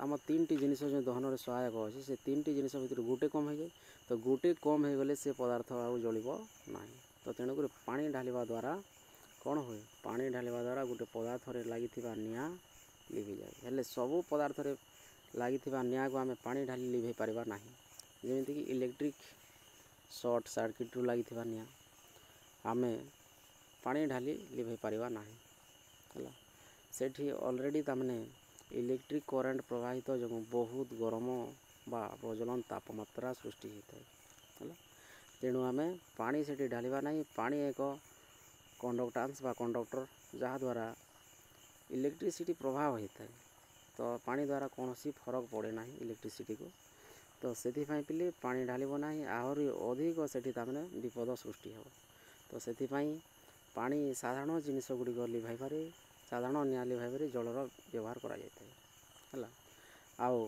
ଆମ 3ଟି ଜିନିଷ ଯେଉଁ ଦହନରେ ସହାୟକ ଅଛି ସେ 3ଟି ଜିନିଷ ଭିତରୁ ଗୋଟେ କମ୍ ହୋଇଯାଏ। ତ ଗୋଟେ କମ୍ ହୋଇଗଲେ ସେ ପଦାର୍ଥ ଆଉ ଜଳିବ ନାହିଁ। ତ ତେଣୁକରି ପାଣି ଢାଳିବା ଦ୍ୱାରା କ'ଣ ହୁଏ ପାଣି ଢାଳିବା ଦ୍ୱାରା ଗୋଟେ ପଦାର୍ଥରେ ଲାଗିଥିବା ନିଆଁ ଲିଭିଯାଏ। ହେଲେ ସବୁ ପଦାର୍ଥରେ ଲାଗିଥିବା ନିଆଁକୁ ଆମେ ପାଣି ଢାଲି ଲିଭେଇ ପାରିବା ନାହିଁ। ଯେମିତିକି ଇଲେକ୍ଟ୍ରିକ୍ ସର୍ଟ ସାର୍କିଟ୍ରୁ ଲାଗିଥିବା ନିଆଁ ଆମେ ପାଣି ଢାଲି ଲିଭେଇ ପାରିବା ନାହିଁ ହେଲା। ସେଠି ଅଲରେଡ଼ି ତାମାନେ ଇଲେକ୍ଟ୍ରିକ୍ କରେଣ୍ଟ ପ୍ରବାହିତ ଯୋଗୁଁ ବହୁତ ଗରମ ବା ପ୍ରଜ୍ୱଳନ ତାପମାତ୍ରା ସୃଷ୍ଟି ହୋଇଥାଏ ହେଲା। ତେଣୁ ଆମେ ପାଣି ସେଠି ଢାଳିବା ନାହିଁ। ପାଣି ଏକ କଣ୍ଡକ୍ଟାନ୍ସ ବା କଣ୍ଡକ୍ଟର ଯାହାଦ୍ୱାରା ଇଲେକ୍ଟ୍ରିସିଟି ପ୍ରବାହ ହୋଇଥାଏ। ତ ପାଣି ଦ୍ୱାରା କୌଣସି ଫରକ ପଡ଼େ ନାହିଁ ଇଲେକ୍ଟ୍ରିସିଟିକୁ। ତ ସେଥିପାଇଁ ପିଲେ ପାଣି ଢାଳିବ ନାହିଁ। ଆହୁରି ଅଧିକ ସେଠି ତାମାନେ ବିପଦ ସୃଷ୍ଟି ହେବ। ତ ସେଥିପାଇଁ ପାଣି ସାଧାରଣ ଜିନିଷ ଗୁଡ଼ିକ ଲିଭାଇବାରେ ସାଧାରଣ ନିଆଁ ଲିଭାଇବାରେ ଜଳର ବ୍ୟବହାର କରାଯାଇଥାଏ ହେଲା। ଆଉ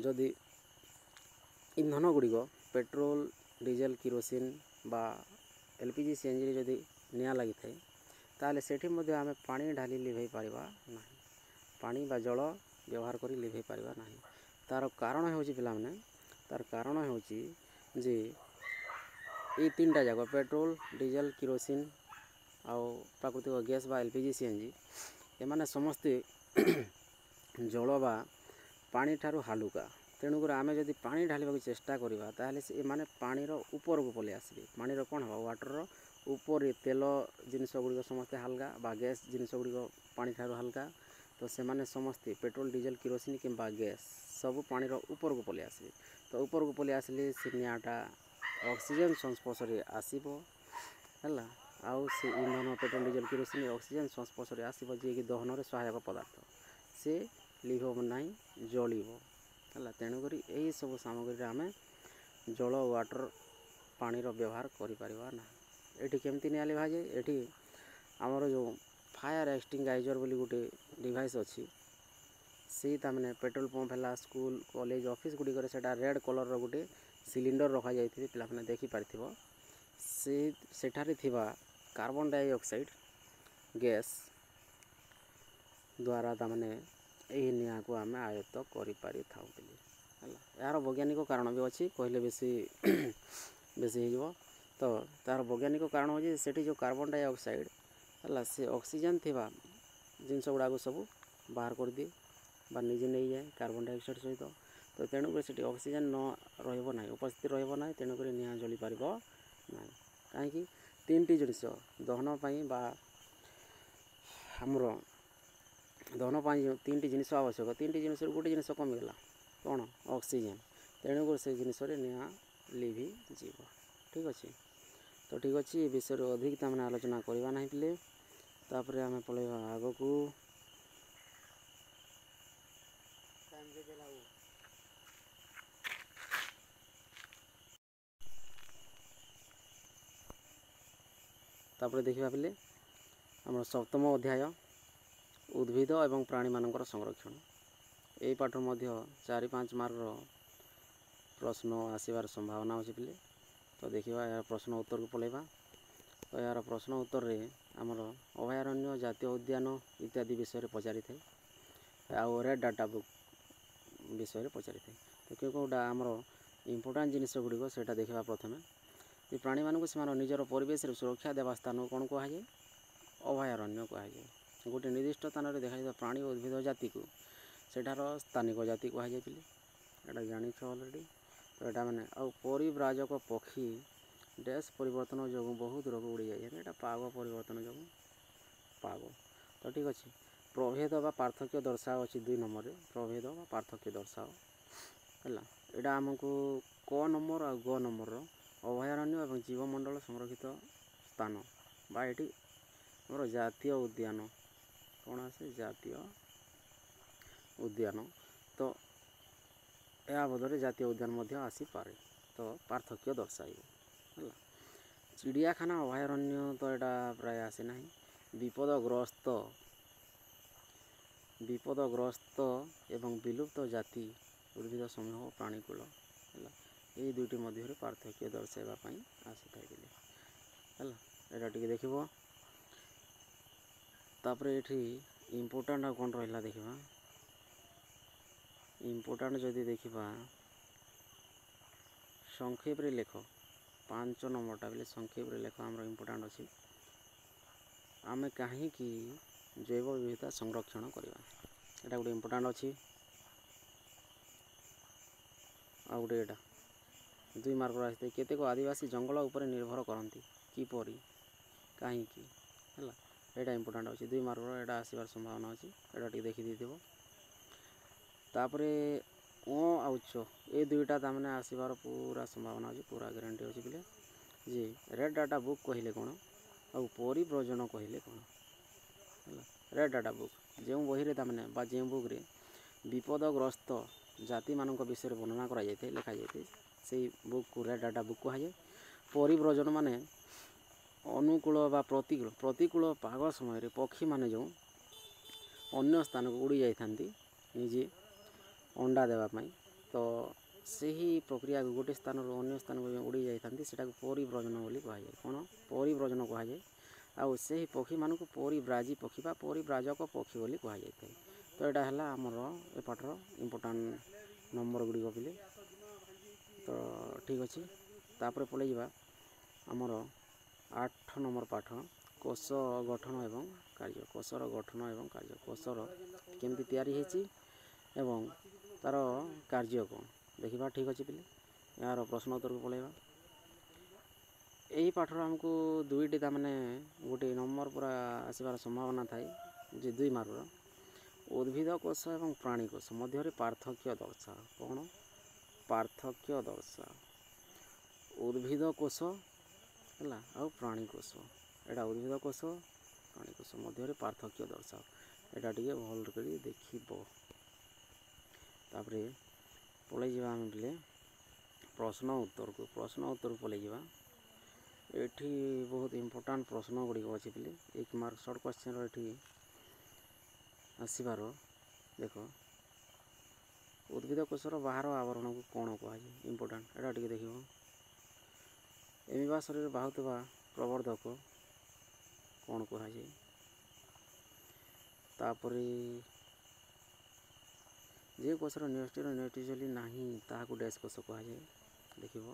ଯଦି ଇନ୍ଧନ ଗୁଡ଼ିକ ପେଟ୍ରୋଲ ଡିଜେଲ କିରୋସିନ ବା LPG CNGରେ ଯଦି ନିଆଁ ଲାଗିଥାଏ ତାହେଲେ ସେଠି ମଧ୍ୟ ଆମେ ପାଣି ଢାଲି ଲିଭେଇ ପାରିବା ନାହିଁ। ପାଣି ବା ଜଳ ବ୍ୟବହାର କରି ଲିଭେଇ ପାରିବା ନାହିଁ। ତା'ର କାରଣ ହେଉଛି ପିଲାମାନେ ତା'ର କାରଣ ହେଉଛି ଯେ ଏଇ 3ଟା ଯାକ ପେଟ୍ରୋଲ ଡିଜେଲ କିରୋସିନ ଆଉ ପ୍ରାକୃତିକ ଗ୍ୟାସ୍ ବା LPG CNG ଏମାନେ ସମସ୍ତେ ଜଳ ବା ପାଣି ଠାରୁ ହାଲୁକା। ତେଣୁକରି ଆମେ ଯଦି ପାଣି ଢାଳିବାକୁ ଚେଷ୍ଟା କରିବା ତାହେଲେ ଏମାନେ ପାଣିର ଉପରକୁ ପଳେଇ ଆସିବେ। ପାଣିର କ'ଣ ହେବ ୱାଟରର ଉପରେ ତେଲ ଜିନିଷ ଗୁଡ଼ିକ ସମସ୍ତେ ହାଲକା ବା ଗ୍ୟାସ୍ ଜିନିଷ ଗୁଡ଼ିକ ପାଣି ଠାରୁ ହାଲକା। ତ ସେମାନେ ସମସ୍ତେ ପେଟ୍ରୋଲ ଡିଜେଲ କିରୋସିନ କିମ୍ବା ଗ୍ୟାସ୍ ସବୁ ପାଣିର ଉପରକୁ ପଳେଇ ଆସିବେ। ତ ଉପରକୁ ପଳେଇ ଆସିଲେ ସେ ନିଆଁଟା ଅକ୍ସିଜେନ୍ ସଂସ୍ପର୍ଶରେ ଆସିବ ହେଲା। ଆଉ ସେ ଇନ୍ଧନ ପେଟ୍ରୋଲ ଡିଜେଲ କିରୋସିନ ଅକ୍ସିଜେନ୍ ସଂସ୍ପର୍ଶରେ ଆସିବ ଯିଏକି ଦହନରେ ସହାୟକ ପଦାର୍ଥ ସେ ଲିଭିବ ନାହିଁ ଜଳିବ ହେଲା। ତେଣୁକରି ଏହିସବୁ ସାମଗ୍ରୀରେ ଆମେ ଜଳ ୱାଟର ପାଣିର ବ୍ୟବହାର କରିପାରିବା ନାହିଁ। ଏଠି କେମିତି ନିଆଁ ଲିଭାଯାଏ ଏଠି ଆମର ଯେଉଁ ଫାୟାର ଏକ୍ସଟିଙ୍ଗାଇଜର ବୋଲି ଗୋଟେ ଡିଭାଇସ୍ ଅଛି। ସେଇ ତାମାନେ ପେଟ୍ରୋଲ ପମ୍ପ ହେଲା ସ୍କୁଲ କଲେଜ ଅଫିସ୍ ଗୁଡ଼ିକରେ ସେଇଟା ରେଡ୍ କଲର୍ର ଗୋଟେ ସିଲିଣ୍ଡର ରଖାଯାଇଥିବେ ପିଲାମାନେ ଦେଖିପାରିଥିବ। ସେଠାରେ ଥିବା କାର୍ବନ ଡାଇଅକ୍ସାଇଡ଼ ଗ୍ୟାସ୍ ଦ୍ୱାରା ତାମାନେ ଏହି ନିଆଁକୁ ଆମେ ଆୟତ୍ତ କରିପାରିଥାଉ ବୋଲି ହେଲା। ଏହାର ବୈଜ୍ଞାନିକ କାରଣ ବି ଅଛି କହିଲେ ବେଶୀ ହେଇଯିବ। ତ ତା'ର ବୈଜ୍ଞାନିକ କାରଣ ହେଉଛି ସେଠି ଯେଉଁ କାର୍ବନ ଡାଇଅକ୍ସାଇଡ଼ ହେଲା ସେ ଅକ୍ସିଜେନ୍ ଥିବା ଜିନିଷ ଗୁଡ଼ାକୁ ସବୁ ବାହାର କରିଦିଏ ବା ନିଜେ ନେଇଯାଏ କାର୍ବନ ଡାଇଅକ୍ସାଇଡ଼ ସହିତ। ତ ତ ତେଣୁକରି ସେଠି ଅକ୍ସିଜେନ୍ ରହିବ ନାହିଁ, ଉପସ୍ଥିତି ରହିବ ନାହିଁ, ତେଣୁକରି ନିଆଁ ଜଳିପାରିବ ନାହିଁ। କାହିଁକି? ତିନିଟି ଜିନିଷ ଦହନ ପାଇଁ ବା ଆମର ଦହନ ପାଇଁ ଯେଉଁ ତିନିଟି ଜିନିଷ ଆବଶ୍ୟକ, ତିନିଟି ଜିନିଷରୁ ଗୋଟେ ଜିନିଷ କମିଗଲା, କ'ଣ? ଅକ୍ସିଜେନ୍। ତେଣୁକରି ସେ ଜିନିଷରେ ନିଆଁ ଲିଭିଯିବ। ଠିକ୍ ଅଛି। ତ ଠିକ୍ ଅଛି, ଏ ବିଷୟରେ ଅଧିକ ତାମାନେ ଆଲୋଚନା କରିବା ନାହିଁ ପିଲେ। ତାପରେ ଆମେ ପଳେଇବା ଆଗକୁ। ତାପରେ ଦେଖିବା ପିଲେ ଆମର ସପ୍ତମ ଅଧ୍ୟାୟ ଉଦ୍ଭିଦ ଏବଂ ପ୍ରାଣୀମାନଙ୍କର ସଂରକ୍ଷଣ। ଏହି ପାଠରୁ ମଧ୍ୟ 4-5 ମାର୍କର ପ୍ରଶ୍ନ ଆସିବାର ସମ୍ଭାବନା ଅଛି ପିଲେ। ତ ଦେଖିବା ଏହାର ପ୍ରଶ୍ନ ଉତ୍ତରକୁ ପଳେଇବା। ତ ଏହାର ପ୍ରଶ୍ନ ଉତ୍ତରରେ ଆମର ଅଭୟାରଣ୍ୟ, ଜାତୀୟ ଉଦ୍ୟାନ ଇତ୍ୟାଦି ବିଷୟରେ ପଚାରିଥାଏ, ଆଉ ରେଡ୍ ଡାଟା ବୁକ୍ ବିଷୟରେ ପଚାରିଥାଏ। ତ କେଉଁଟା ଆମର ଇମ୍ପୋର୍ଟାଣ୍ଟ ଜିନିଷ ଗୁଡ଼ିକ ସେଇଟା ଦେଖିବା ପ୍ରଥମେ। ଯେ ପ୍ରାଣୀମାନଙ୍କୁ ସେମାନଙ୍କ ନିଜର ପରିବେଶରେ ସୁରକ୍ଷା ଦେବା ସ୍ଥାନକୁ କ'ଣ କୁହାଯାଏ? ଅଭୟାରଣ୍ୟ କୁହାଯାଏ। ଗୋଟେ ନିର୍ଦ୍ଦିଷ୍ଟ ସ୍ଥାନରେ ଦେଖାଯାଉଥିବା ପ୍ରାଣୀ ଓ ଉଦ୍ଭିଦ ଜାତିକୁ ସେଠାର ସ୍ଥାନିକ ଜାତି କୁହାଯାଏ ପିଲେ। ଏଇଟା ଜାଣିଛ ଅଲରେଡ଼ି। ତ ଏଇଟା ମାନେ ଆଉ ପରିବ୍ରାଜକ ପକ୍ଷୀ ଡ୍ୟାସ୍ ପରିବର୍ତ୍ତନ ଯୋଗୁଁ ବହୁ ଦୂରକୁ ଉଡ଼ିଯାଇଥାଏ। ଏଇଟା ପାଗ ପରିବର୍ତ୍ତନ ଯୋଗୁଁ ପାଗ। ତ ଠିକ୍ ଅଛି। ପ୍ରଭେଦ ବା ପାର୍ଥକ୍ୟ ଦର୍ଶାଅ ଅଛି 2 ନମ୍ବରରେ। ପ୍ରଭେଦ ବା ପାର୍ଥକ୍ୟ ଦର୍ଶାଅ ହେଲା। ଏଇଟା ଆମକୁ କ ନମ୍ବର ଆଉ ଗ ନମ୍ବରର ଅଭୟାରଣ୍ୟ ଏବଂ ଜୀବମଣ୍ଡଳ ସଂରକ୍ଷିତ ସ୍ଥାନ ବା ଏଠି ଆମର ଜାତୀୟ ଉଦ୍ୟାନ କ'ଣ ଆସେ? ଜାତୀୟ ଉଦ୍ୟାନ। ତ ଏହା ବଦଳରେ ଜାତୀୟ ଉଦ୍ୟାନ ମଧ୍ୟ ଆସିପାରେ। ତ ପାର୍ଥକ୍ୟ ଦର୍ଶାଇବ ହେଲା। ଚିଡ଼ିଆଖାନା, ଅଭୟାରଣ୍ୟ ତ ଏଇଟା ପ୍ରାୟ ଆସେ ନାହିଁ। ବିପଦଗ୍ରସ୍ତ ଏବଂ ବିଲୁପ୍ତ ଜାତି ଉଦ୍ଭିଦ ସମୂହ, ପ୍ରାଣୀକୁଳ ହେଲା। ଏହି ଦୁଇଟି ମଧ୍ୟରେ ପାର୍ଥକ୍ୟ ଦର୍ଶାଇବା ପାଇଁ ଆସିଥାଏ ପିଲେ ହେଲା। ଏଇଟା ଟିକେ ଦେଖିବ। ତାପରେ ଏଠି ଇମ୍ପୋର୍ଟାଣ୍ଟ ଆଉ କ'ଣ ରହିଲା ଦେଖିବା। ଇମ୍ପୋର୍ଟାଣ୍ଟ ଯଦି ଦେଖିବା ସଂକ୍ଷେପରେ ଲେଖ। 5 ନମ୍ବରଟା ବେଲେ ସଂକ୍ଷେପରେ ଲେଖ ଆମର ଇମ୍ପୋର୍ଟାଣ୍ଟ ଅଛି। ଆମେ କାହିଁକି ଜୈବ ବିବିଧତା ସଂରକ୍ଷଣ କରିବା? ଏଇଟା ଗୋଟେ ଇମ୍ପୋର୍ଟାଣ୍ଟ ଅଛି। ଆଉ ଗୋଟେ ଏଇଟା 2 ମାର୍କର ଆସିଥାଏ। କେତେକ ଆଦିବାସୀ ଜଙ୍ଗଲ ଉପରେ ନିର୍ଭର କରନ୍ତି, କିପରି, କାହିଁକି ହେଲା। ଏଇଟା ଇମ୍ପୋର୍ଟାଣ୍ଟ ଅଛି 2 ମାର୍କର। ଏଇଟା ଆସିବାର ସମ୍ଭାବନା ଅଛି। ଏଇଟା ଟିକେ ଦେଖିଦେଇଥିବ। ତାପରେ ଆଉ ଚ ଏ ଦୁଇଟା ତାମାନେ ଆସିବାର ପୁରା ସମ୍ଭାବନା ଅଛି, ପୁରା ଗ୍ୟାରେଣ୍ଟି ଅଛି ପିଲେ। ଯେ ରେଡ୍ ଡାଟା ବୁକ୍ କହିଲେ କ'ଣ ଆଉ ପରିବ୍ରଜନ କହିଲେ କ'ଣ ହେଲା। ରେଡ୍ ଡାଟା ବୁକ୍ ଯେଉଁ ବହିରେ ତାମାନେ ବା ଯେଉଁ ବୁକ୍ରେ ବିପଦଗ୍ରସ୍ତ ଜାତିମାନଙ୍କ ବିଷୟରେ ବର୍ଣ୍ଣନା କରାଯାଇଥାଏ, ଲେଖାଯାଇଥାଏ, ସେଇ ବୁକ୍କୁ ରେଡ୍ ଡାଟା ବୁକ୍ କୁହାଯାଏ। ପରିବ୍ରଜନ ମାନେ ଅନୁକୂଳ ବା ପ୍ରତିକୂଳ ପାଗ ସମୟରେ ପକ୍ଷୀମାନେ ଯେଉଁ ଅନ୍ୟ ସ୍ଥାନକୁ ଉଡ଼ି ଯାଇଥାନ୍ତି ନିଜେ ଅଣ୍ଡା ଦେବା ପାଇଁ, ତ ସେହି ପ୍ରକ୍ରିୟାକୁ ଗୋଟେ ସ୍ଥାନରୁ ଅନ୍ୟ ସ୍ଥାନକୁ ଉଡ଼ି ଯାଇଥାନ୍ତି ସେଟାକୁ ପରିବ୍ରଜନ ବୋଲି କୁହାଯାଏ। କ'ଣ? ପରିବ୍ରଜନ କୁହାଯାଏ। ଆଉ ସେହି ପକ୍ଷୀମାନଙ୍କୁ ପରିବ୍ରାଜୀ ପକ୍ଷୀ ବା ପରିବ୍ରାଜକ ପକ୍ଷୀ ବୋଲି କୁହାଯାଇଥାଏ। ତ ଏଇଟା ହେଲା ଆମର ଏ ପାଠର ଇମ୍ପୋର୍ଟାଣ୍ଟ ନମ୍ବର ଗୁଡ଼ିକ ପିଲେ। ତ ଠିକ୍ ଅଛି। ତାପରେ ପଳେଇଯିବା ଆମର 8 ନମ୍ବର ପାଠ କୋଷ ଗଠନ ଏବଂ କାର୍ଯ୍ୟ। କୋଷର ଗଠନ ଏବଂ କାର୍ଯ୍ୟ। କୋଷର କେମିତି ତିଆରି ହେଇଛି ଏବଂ ତା'ର କାର୍ଯ୍ୟ କ'ଣ ଦେଖିବା। ଠିକ୍ ଅଛି ପିଲେ। ଏହାର ପ୍ରଶ୍ନ ଉତ୍ତରକୁ ପଳେଇବା। ଏହି ପାଠରୁ ଆମକୁ 2ଟି ତାମାନେ ଗୋଟେ ନମ୍ବର ପୁରା ଆସିବାର ସମ୍ଭାବନା ଥାଏ, ଯେ 2 ମାର୍କର। ଉଦ୍ଭିଦ କୋଷ ଏବଂ ପ୍ରାଣୀ କୋଷ ମଧ୍ୟରେ ପାର୍ଥକ୍ୟ ଦର୍ଶାଅ। କ'ଣ? ପାର୍ଥକ୍ୟ ଦର୍ଶାଅ। ଉଦ୍ଭିଦ କୋଷ ହେଲା ଆଉ ପ୍ରାଣୀ କୋଷ। ଏଇଟା ଉଦ୍ଭିଦ କୋଷ, ପ୍ରାଣୀ କୋଷ ମଧ୍ୟରେ ପାର୍ଥକ୍ୟ ଦର୍ଶାଅ। ଏଇଟା ଟିକେ ଭଲ କରି ଦେଖିବ। ତାପରେ ପଳେଇଯିବା ଆମେ ପିଲେ ପ୍ରଶ୍ନ ଉତ୍ତରକୁ। ପ୍ରଶ୍ନ ଉତ୍ତରକୁ ପଳେଇଯିବା। ଏଠି ବହୁତ ଇମ୍ପୋର୍ଟାଣ୍ଟ ପ୍ରଶ୍ନ ଗୁଡ଼ିକ ଅଛି ପିଲେ। 1 ମାର୍କ ସର୍ଟ କ୍ୱେଶ୍ଚିନ୍ର ଏଠି ଆସିବାର ଦେଖ। ଉଦ୍ଭିଦ କୋଷର ବାହାର ଆବରଣକୁ କ'ଣ କୁହାଯାଏ? ଇମ୍ପୋର୍ଟାଣ୍ଟ। ଏଇଟା ଟିକେ ଦେଖିବ। ଏମିବା ଶରୀରରେ ବାହୁଥିବା ପ୍ରବର୍ଦ୍ଧକ କ'ଣ କୁହାଯାଏ? ତାପରେ ଯେ କୋଷର ନ୍ୟୁକ୍ଲିୟସ୍ ନ୍ୟୁକ୍ଲିୟସ୍ ନାହିଁ ତାହାକୁ ଡ୍ୟାସ୍ କୋଷ କୁହାଯାଏ। ଦେଖିବ।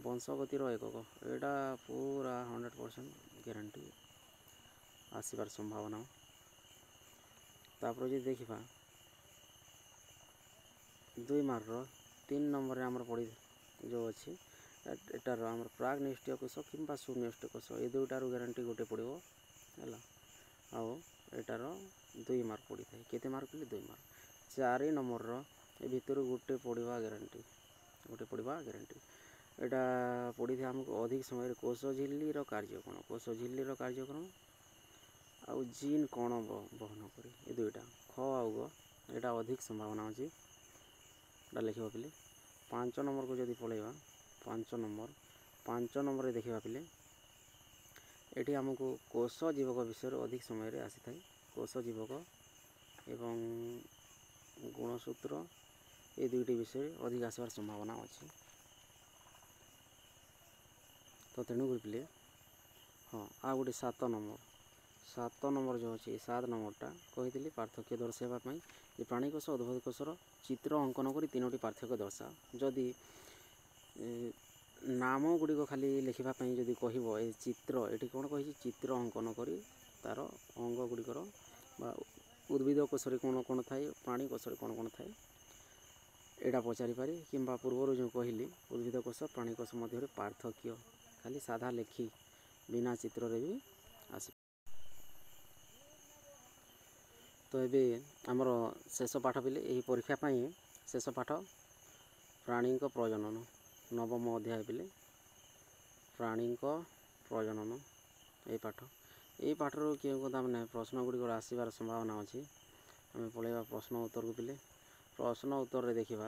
ବଂଶଗତିର ଏକକ। ଏଇଟା ପୁରା 100% ଗ୍ୟାରେଣ୍ଟି ଆସିବାର ସମ୍ଭାବନା। ତାପରେ ଯଦି ଦେଖିବା 2 ମାର୍କର 3 ନମ୍ବରରେ ଆମର ପଡ଼ି ଯେଉଁ ଅଛି ଏଟାର ଆମର ପ୍ରାକ୍ ନିଷ୍ଠୀୟ କୋଷ କିମ୍ବା ସୁନିଷ୍ଠୀୟ କୋଷ ଏ ଦୁଇଟାରୁ ଗ୍ୟାରେଣ୍ଟି ଗୋଟେ ପଡ଼ିବ ହେଲା। ଆଉ ଏଟାର 2 ମାର୍କ ପଡ଼ିଥାଏ। କେତେ ମାର୍କ କହିଲେ 2 ମାର୍କ। 4 ନମ୍ବରର ଏ ଭିତରୁ ଗୋଟେ ପଡ଼ିବା ଗ୍ୟାରେଣ୍ଟି ଏଟା ପଡ଼ିଥାଏ ଆମକୁ ଅଧିକ ସମୟରେ କୋଷ ଝିଲ୍ଲିର କାର୍ଯ୍ୟକ୍ରମ ଆଉ ଜିନ୍ କଣ ବହନ କରି ଏ ଦୁଇଟା ଖ ଆଉ ଗ ଏଟା ଅଧିକ ସମ୍ଭାବନା ଅଛି ଏଟା ଲେଖିବା ପିଲେ। 5 ନମ୍ବରକୁ ଯଦି ପଳେଇବା 5 ନମ୍ବରରେ ଦେଖିବା ପିଲେ ଏଠି ଆମକୁ କୋଷ ଜୀବକ ବିଷୟରେ ଅଧିକ ସମୟରେ ଆସିଥାଏ। କୋଷ ଜୀବକ ଏବଂ ଗୁଣସୂତ୍ର ଏ ଦୁଇଟି ବିଷୟରେ ଅଧିକ ଆସିବାର ସମ୍ଭାବନା ଅଛି। ତ ତେଣୁକରି ପିଲେ ହଁ ଆଉ ଗୋଟେ 7 ନମ୍ବର ଯେଉଁ ଅଛି 7 ନମ୍ବରଟା କହିଥିଲି ପାର୍ଥକ୍ୟ ଦର୍ଶାଇବା ପାଇଁ ଯେ ପ୍ରାଣୀ କୋଷ ଉଦ୍ଭିଦ କୋଷର ଚିତ୍ର ଅଙ୍କନ କରି 3ଟି ପାର୍ଥକ୍ୟ ଦର୍ଶାଅ। ଯଦି ନାମ ଗୁଡ଼ିକ ଖାଲି ଲେଖିବା ପାଇଁ ଯଦି କହିବ ଏ ଚିତ୍ର ଏଠି କ'ଣ କହିଛି ଚିତ୍ର ଅଙ୍କନ କରି ତା'ର ଅଙ୍ଗ ଗୁଡ଼ିକର ବା ଉଦ୍ଭିଦ କୋଷରେ କ'ଣ କ'ଣ ଥାଏ ପ୍ରାଣୀ କୋଷରେ କ'ଣ କ'ଣ ଥାଏ ଏଇଟା ପଚାରିପାରେ। କିମ୍ବା ପୂର୍ବରୁ ଯେଉଁ କହିଲି ଉଦ୍ଭିଦ କୋଷ ପ୍ରାଣୀ କୋଷ ମଧ୍ୟରେ ପାର୍ଥକ୍ୟ ଖାଲି ସାଧା ଲେଖି ବିନା ଚିତ୍ରରେ ବି ଆସି। ତ ଏବେ ଆମର ଶେଷ ପାଠ ପିଲେ ଏହି ପରୀକ୍ଷା ପାଇଁ ଶେଷ ପାଠ ପ୍ରାଣୀଙ୍କ ପ୍ରଜନନ 9ମ ଅଧ୍ୟାୟ ପିଲେ ପ୍ରାଣୀଙ୍କ ପ୍ରଜନନ ଏହି ପାଠରୁ କେଉଁ କଥା ମାନେ ପ୍ରଶ୍ନ ଗୁଡ଼ିକର ଆସିବାର ସମ୍ଭାବନା ଅଛି। ଆମେ ପଳେଇବା ପ୍ରଶ୍ନ ଉତ୍ତରକୁ ପିଲେ। ପ୍ରଶ୍ନ ଉତ୍ତରରେ ଦେଖିବା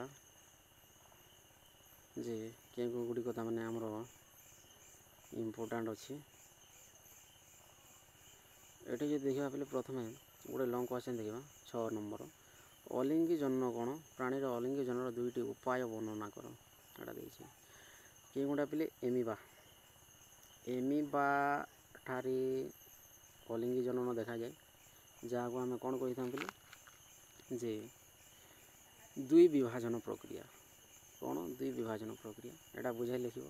ଯେ କେଉଁ ଗୁଡ଼ିକ ତାମାନେ ଆମର ଇମ୍ପୋର୍ଟାଣ୍ଟ ଅଛି। ଏଠି ଯଦି ଦେଖିବା ପିଲେ ପ୍ରଥମେ ଗୋଟେ ଲଙ୍ଗ କ୍ୱେଶ୍ଚନ୍ ଦେଖିବା 6 ନମ୍ବର ଅଲିଙ୍ଗି ଜନନ କ'ଣ ପ୍ରାଣୀର ଅଲିଙ୍ଗି ଜନନର 2ଟି ଉପାୟ ବର୍ଣ୍ଣନା କର ଏଟା ଦେଇଛି। କେଉଁଟା ପିଲେ ଏମିବା ଠାରେ ଅଲିଙ୍ଗି ଜନନ ଦେଖାଯାଏ ଯାହାକୁ ଆମେ କ'ଣ କହିଥାଉ ପିଲେ ଯେ ଦୁଇ ବିଭାଜନ ପ୍ରକ୍ରିୟା ଏଟା ବୁଝାଇ ଲେଖିବ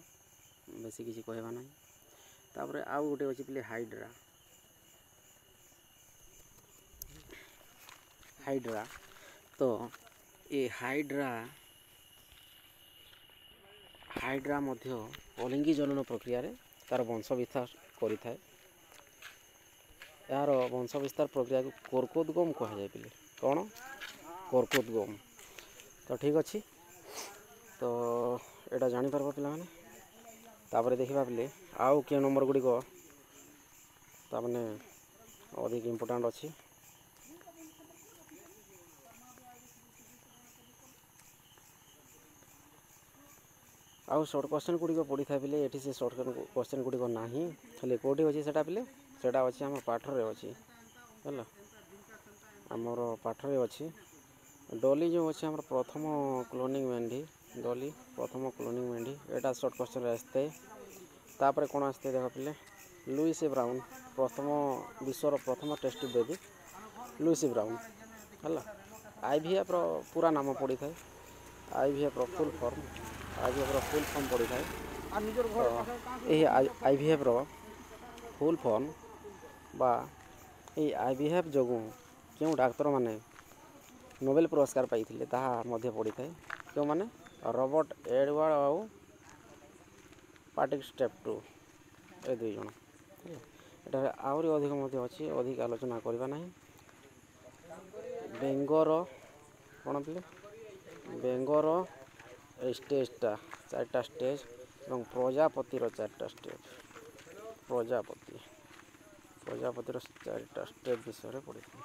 ବେଶୀ କିଛି କହିବା ନାହିଁ। ତାପରେ ଆଉ ଗୋଟେ ଅଛି ପିଲେ ହାଇଡ୍ରା ତ ଏ ହାଇଡ୍ରା ମଧ୍ୟ ଅଲିଙ୍ଗି ଜନନ ପ୍ରକ୍ରିୟାରେ ତା'ର ବଂଶ ବିସ୍ତାର କରିଥାଏ। ଏହାର ବଂଶ ବିସ୍ତାର ପ୍ରକ୍ରିୟାକୁ କର୍କୋଦ୍ଗମ କୁହାଯାଏ ପିଲେ। କ'ଣ କର୍କୋଦ୍ଗମ। ତ ଠିକ୍ ଅଛି ତ ଏଇଟା ଜାଣିପାରିବ ପିଲାମାନେ। ତାପରେ ଦେଖିବା ପିଲେ ଆଉ କେଉଁ ନମ୍ବର ଗୁଡ଼ିକ ତାମାନେ ଅଧିକ ଇମ୍ପୋର୍ଟାଣ୍ଟ ଅଛି। ଆଉ ସର୍ଟ କ୍ୱେଶ୍ଚନ୍ ଗୁଡ଼ିକ ପଡ଼ିଥାଏ ପିଲେ ଏଠି ସେ ସର୍ଟ କ୍ୱେଶ୍ଚନ୍ ଗୁଡ଼ିକ ନାହିଁ ହେଲେ କେଉଁଠି ଅଛି ସେଇଟା ପିଲେ ସେଇଟା ଅଛି ଆମ ପାଠରେ ଅଛି ହେଲା। ଆମର ପାଠରେ ଅଛି ଡଲି ଯେଉଁ ଅଛି ଆମର ପ୍ରଥମ କ୍ଲୋନିଂ ମେଣ୍ଢି ଏଇଟା ସର୍ଟ କ୍ୱେଶ୍ଚନ୍ରେ ଆସିଥାଏ। ତାପରେ କ'ଣ ଆସିଥାଏ ଦେଖ ପିଲେ ଲୁଇସ୍ ବ୍ରାଉନ୍ ବିଶ୍ୱର ପ୍ରଥମ ଟେଷ୍ଟ ବେବି ଲୁଇସ୍ ବ୍ରାଉନ୍ ହେଲା। IVFର ପୁରା ନାମ ପଡ଼ିଥାଏ IVFର ଫୁଲ୍ ଫର୍ମ ପଡ଼ିଥାଏ। ଏହି IVFର ଫୁଲ୍ ଫର୍ମ ବା ଏହି IVF ଯୋଗୁଁ କେଉଁ ଡାକ୍ତରମାନେ ନୋବେଲ ପୁରସ୍କାର ପାଇଥିଲେ ତାହା ମଧ୍ୟ ପଡ଼ିଥାଏ। କେଉଁମାନେ ରବର୍ଟ ଏଡ଼ୱାର୍ଡ଼ ଆଉ ପାଟ୍ରିକ୍ ଷ୍ଟେପଟୋ ଏ 2 ଜଣ। ଏଠାରେ ଆହୁରି ଅଧିକ ମଧ୍ୟ ଅଛି ଅଧିକ ଆଲୋଚନା କରିବା ନାହିଁ। ବେଙ୍ଗର କ'ଣ ପିଲେ ବେଙ୍ଗର ଷ୍ଟେଜ୍ଟା 4ଟା ଷ୍ଟେଜ୍ ଏବଂ ପ୍ରଜାପତିର 4ଟା ଷ୍ଟେଜ୍ ପ୍ରଜାପତିର 4ଟା ଷ୍ଟେଜ୍ ବିଷୟରେ ପଡ଼ିଥାଏ।